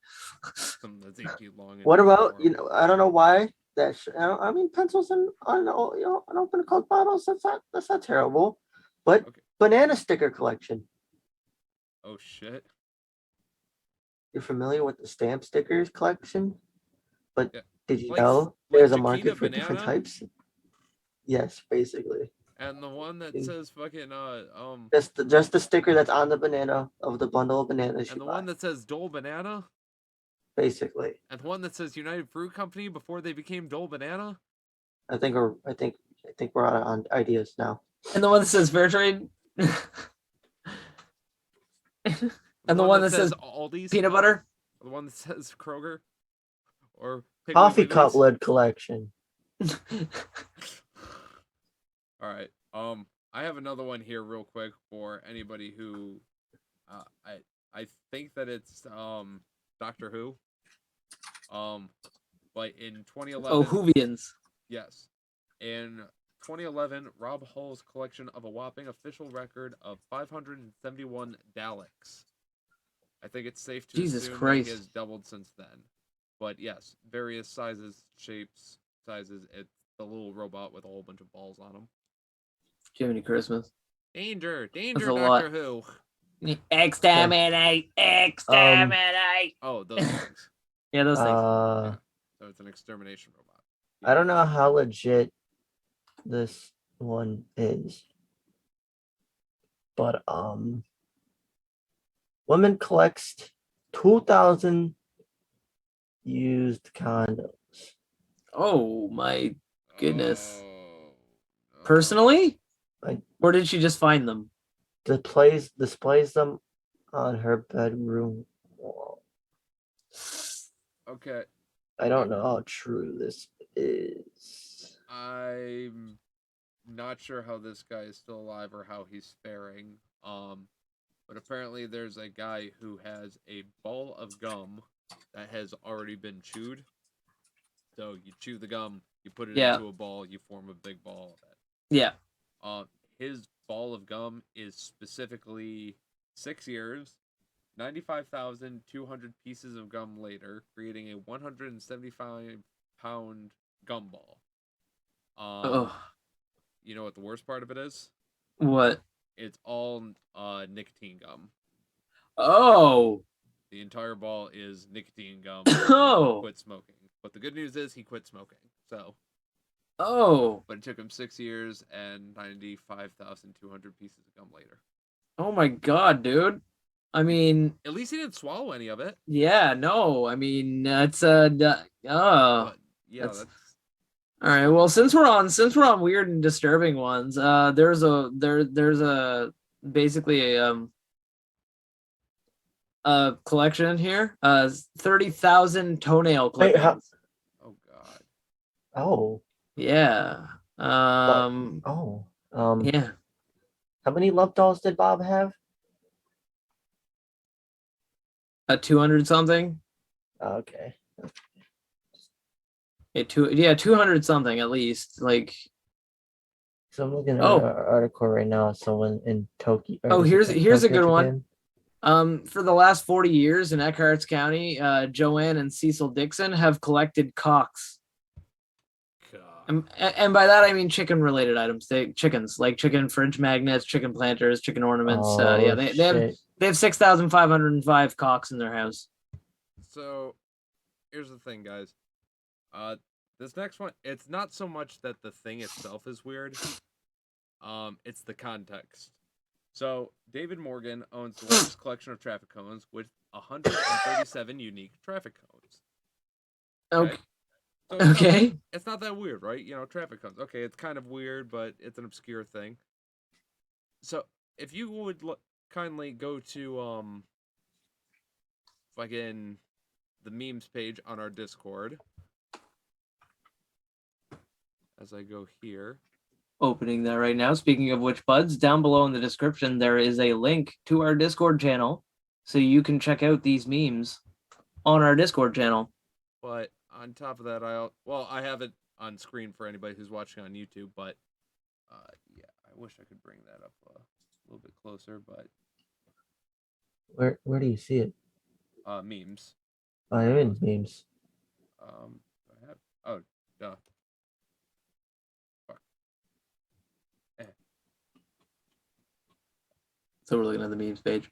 A: Something that's 8 feet long. and
C: What
A: 8 feet
C: about,
A: long.
C: I don't know why that I mean pencils and unopened Coke bottles, that's not terrible. But
A: Okay.
C: banana sticker collection.
A: Oh shit.
C: You're familiar with the stamp stickers collection? But
A: Yeah.
C: did you
A: Like-
C: know
A: like
C: there's a
A: Chiquita
C: market for different
A: banana?
C: types? Yes, basically.
A: And the one that
C: Mm.
A: says fucking
C: Just the sticker that's on the banana of the bundle of bananas
A: and
C: you
A: the
C: buy.
A: one that says Dole Banana,
C: Basically.
A: and the one that says United Fruit Company before they became Dole Banana.
C: I think we're out on ideas now.
B: And the one that says fair trade. And the one that says
A: Aldi's,
B: peanut butter.
A: the one that says Kroger, or Piggly
C: Coffee
A: Wiggly's.
C: cup lid collection.
A: All right. I have another one here real quick for anybody who, I think that it's Doctor Who. But in 2011.
B: Oh, Whovians.
A: Yes. In 2011, Rob Hull's collection of a whopping official record of 571 Daleks. I think it's safe to
B: Jesus
A: assume that
B: Christ.
A: he has doubled since then. But yes, various sizes, shapes, sizes. It's the little robot with a whole bunch of balls on him.
B: Jiminy Christmas.
A: Danger,
B: That's
A: danger,
B: a lot.
A: Doctor Who.
B: Exterminate! Exterminate!
A: Oh, those things.
B: Yeah, those things.
A: So it's an extermination robot.
C: I don't know how legit this one is, but woman collects 2,000 used condoms.
B: Oh my goodness.
A: Oh, no.
B: Personally?
C: I-
B: Or did she just find them?
C: Displays them on her bedroom wall.
A: Okay.
C: I don't know how true this is.
A: I'm not sure how this guy is still alive or how he's faring. But apparently there's a guy who has a ball of gum that has already been chewed. So you chew the gum, you put it into a ball, you form a big ball of it.
B: Yeah.
A: His ball of gum is specifically 6 years, 95,200 pieces of gum later, creating a 175-pound gum ball.
B: Oh,
A: You know what the worst part of it is?
B: what?
A: It's all nicotine gum.
B: Oh,
A: The entire ball is nicotine gum.
B: oh,
A: Quit smoking. But the good news is he quit smoking. So,
B: oh,
A: but it took him 6 years and 95,200 pieces of gum later.
B: oh my God, dude. I mean,
A: At least he didn't swallow any of it.
B: yeah, no, I mean, that's
A: But yeah,
B: that's
A: that's
B: all right. Well, since we're on weird and disturbing ones, there's a basically a collection here. 30,000 toenail
C: Wait,
B: clippings.
A: oh god.
C: Oh,
B: Yeah.
C: but
B: Yeah.
C: how many love dolls did Bob have?
B: A 200 something.
C: Okay.
B: Yeah, 200 something at least. Like,
C: So I'm looking at
B: oh,
C: an article right now. Someone in Tokyo.
B: oh, here's a good one.
C: Japan.
B: For the last 40 years in Eckhart County, Joanne and Cecil Dixon have collected cocks.
A: God.
B: And by that I mean chicken related items. Chickens, like chicken fridge magnets, chicken planters, chicken ornaments.
C: Oh,
B: Yeah, they have 6,505 cocks in their house.
A: So here's the thing, guys. This next one, it's not so much that the thing itself is weird. It's the context. So David Morgan owns the largest collection of traffic cones with 137 unique traffic cones.
B: Okay.
A: So
B: Okay.
A: it's not that weird, right? You know, traffic cones. Okay, it's kind of weird, but it's an obscure thing. So if you would kindly go to fucking the memes page on our Discord. As I go here.
B: Opening that right now. Speaking of which, Budz, down below in the description, there is a link to our Discord channel, so you can check out these memes on our Discord channel.
A: But on top of that, I have it on screen for anybody who's watching on YouTube. But yeah, I wish I could bring that up a little bit closer. But
C: Where do you see it?
A: Memes.
C: Oh, I'm in memes.
A: I have. Oh, duh.
B: So we're looking at the memes page.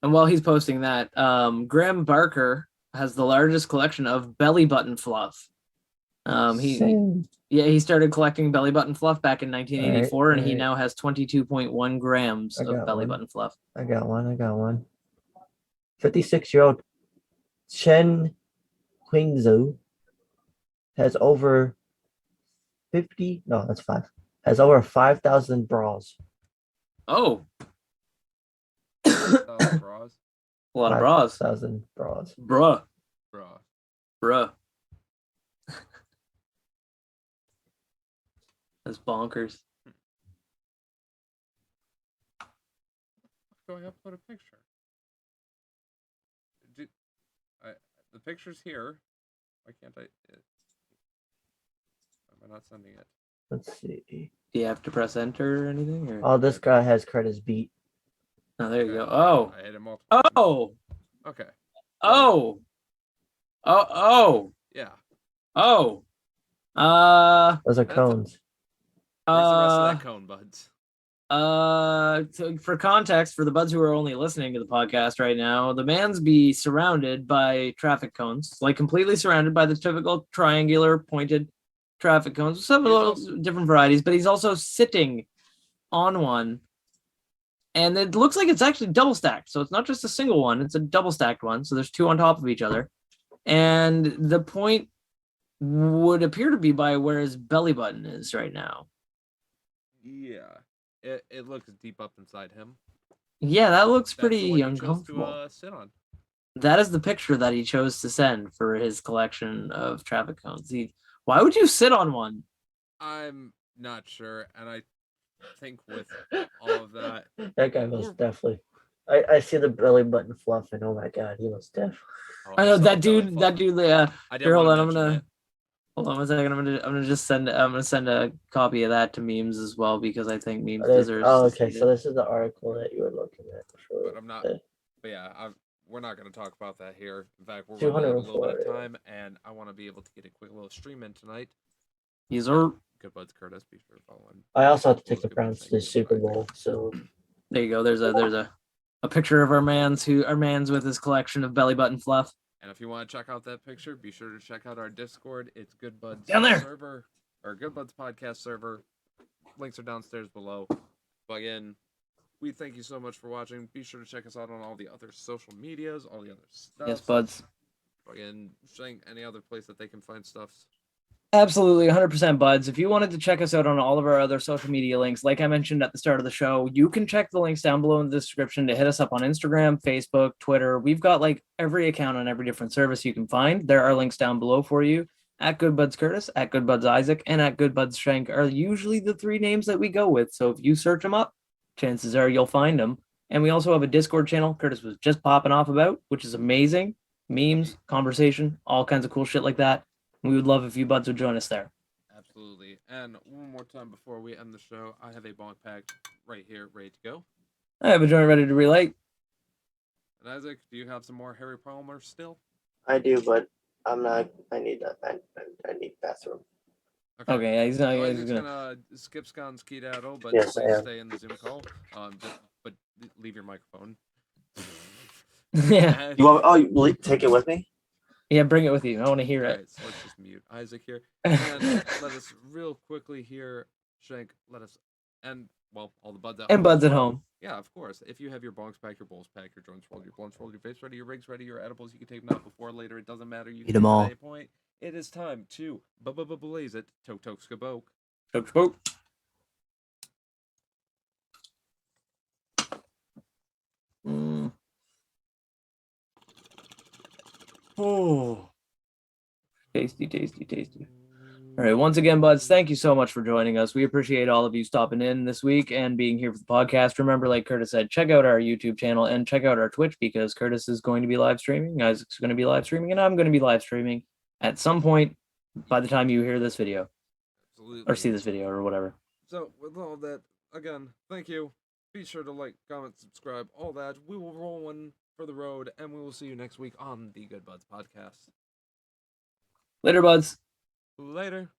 B: And while he's posting that, Graham Barker has the largest collection of belly button fluff. He started collecting belly button fluff back in 1984, and he now has 22.1 grams of belly button fluff.
C: I got one. 56-year-old Chen Qingzhou has over 5,000 bras.
B: Oh.
A: Bras.
B: A lot of bras.
C: 5,000 bras.
B: Bruh. That's bonkers.
A: Do I upload a picture? The picture's here. Why can't I? Am I not sending it?
C: Let's see.
B: Do you have to press enter or anything? Or?
C: Oh, this guy has Curtis beat.
B: Oh, there you go. Oh.
A: I hit him multiple.
B: Oh.
A: Okay.
B: Oh. Oh.
A: Yeah.
B: Oh.
C: Those are cones.
A: Where's the rest of that cone, Budz?
B: So for context, for the buds who are only listening to the podcast right now, the man's be surrounded by traffic cones, like completely surrounded by the typical triangular pointed traffic cones. Some different varieties, but he's also sitting on one, and it looks like it's actually double stacked. So it's not just a single one; it's a double stacked one. So there's two on top of each other, and the point would appear to be by where his belly button is right now.
A: Yeah. It looks deep up inside him.
B: Yeah, that looks
A: That's
B: pretty
A: the one
B: uncomfortable.
A: He chose to, sit on.
B: That is the picture that he chose to send for his collection of traffic cones. Why would you sit on one?
A: I'm not sure, and I think with all of that,
C: that guy was definitely. I see the belly button fluff, and oh my god, he was deaf.
B: I know that dude. That dude.
A: I
B: here, hold on. Hold on 1 second. I'm gonna send a copy of that to memes as well, because I think memes deserves.
C: Oh, okay. So this is the article that you were looking at.
A: But I'm not. But yeah, we're not going to talk about that here. In fact, we're going to have a little bit of time, and I want to be able to get a quick little stream in tonight.
B: These are.
A: Good Budz Curtis. Be sure to follow him.
C: I also have to take
A: Follow
C: the
A: Good
C: Browns
A: Budz
C: to the
A: Shank
C: Super
A: Isaac.
C: Bowl, so
B: There you go. There's a picture of our man's with his collection of belly button fluff.
A: And if you want to check out that picture, be sure to check out our Discord. It's Good Budz
B: Down there.
A: server, or Good Budz podcast server. Links are downstairs below. But again, we thank you so much for watching. Be sure to check us out on all the other social medias, all the other stuff.
B: Yes, buds.
A: Again, showing any other place that they can find stuff.
B: Absolutely, 100% buds. If you wanted to check us out on all of our other social media links, like I mentioned at the start of the show, you can check the links down below in the description to hit us up on Instagram, Facebook, Twitter. We've got like every account on every different service you can find. There are links down below for you. At Good Budz Curtis, at Good Budz Isaac, and at Good Budz Shank are usually the 3 names that we go with. So if you search them up, chances are you'll find them. And we also have a Discord channel Curtis was just popping off about, which is amazing. Memes, conversation, all kinds of cool shit like that. We would love if you buds would join us there.
A: Absolutely. And one more time before we end the show, I have a bonk pack right here ready to go.
B: I have a joint ready to relight.
A: And Isaac, do you have some more Harry Palmer still?
C: I do, but I'm not. I need I need bathroom.
B: Okay, yeah, he's not.
A: So
B: He's
A: Isaac's
B: gonna...
A: gonna skip scan skedaddle, but
C: Yes, I
A: please
C: am.
A: stay in the Zoom call. But leave your microphone.
B: Yeah,
C: You want? Oh, you will you take it with me?
B: yeah, bring it with you. I want to hear it.
A: Alright, so let's just mute Isaac here. And let us real quickly here, Shank, let us, and well, all the buds out.
B: And buds at home.
A: Yeah, of course. If you have your bonks packed, your bowls packed, your joints rolled, your blunts rolled, your vapes ready, your rigs ready, your edibles, you can take them out before, later, it doesn't matter. You
C: Eat
A: can
C: 'em
A: take
C: all.
A: at any point. It is time to blaze it. Tok tok skaboke.
B: Choke, choke. Oh, tasty, tasty, tasty. All right. Once again, buds, thank you so much for joining us. We appreciate all of you stopping in this week and being here for the podcast. Remember, like Curtis said, check out our YouTube channel and check out our Twitch because Curtis is going to be live streaming, Isaac's going to be live streaming, and I'm going to be live streaming at some point by the time you hear this video
A: Absolutely.
B: or see this video or whatever.
A: So, with all that, again, thank you. Be sure to like, comment, subscribe, all that. We will roll one for the road, and we will see you next week on the Good Buds podcast.
B: Later, buds.
A: Later.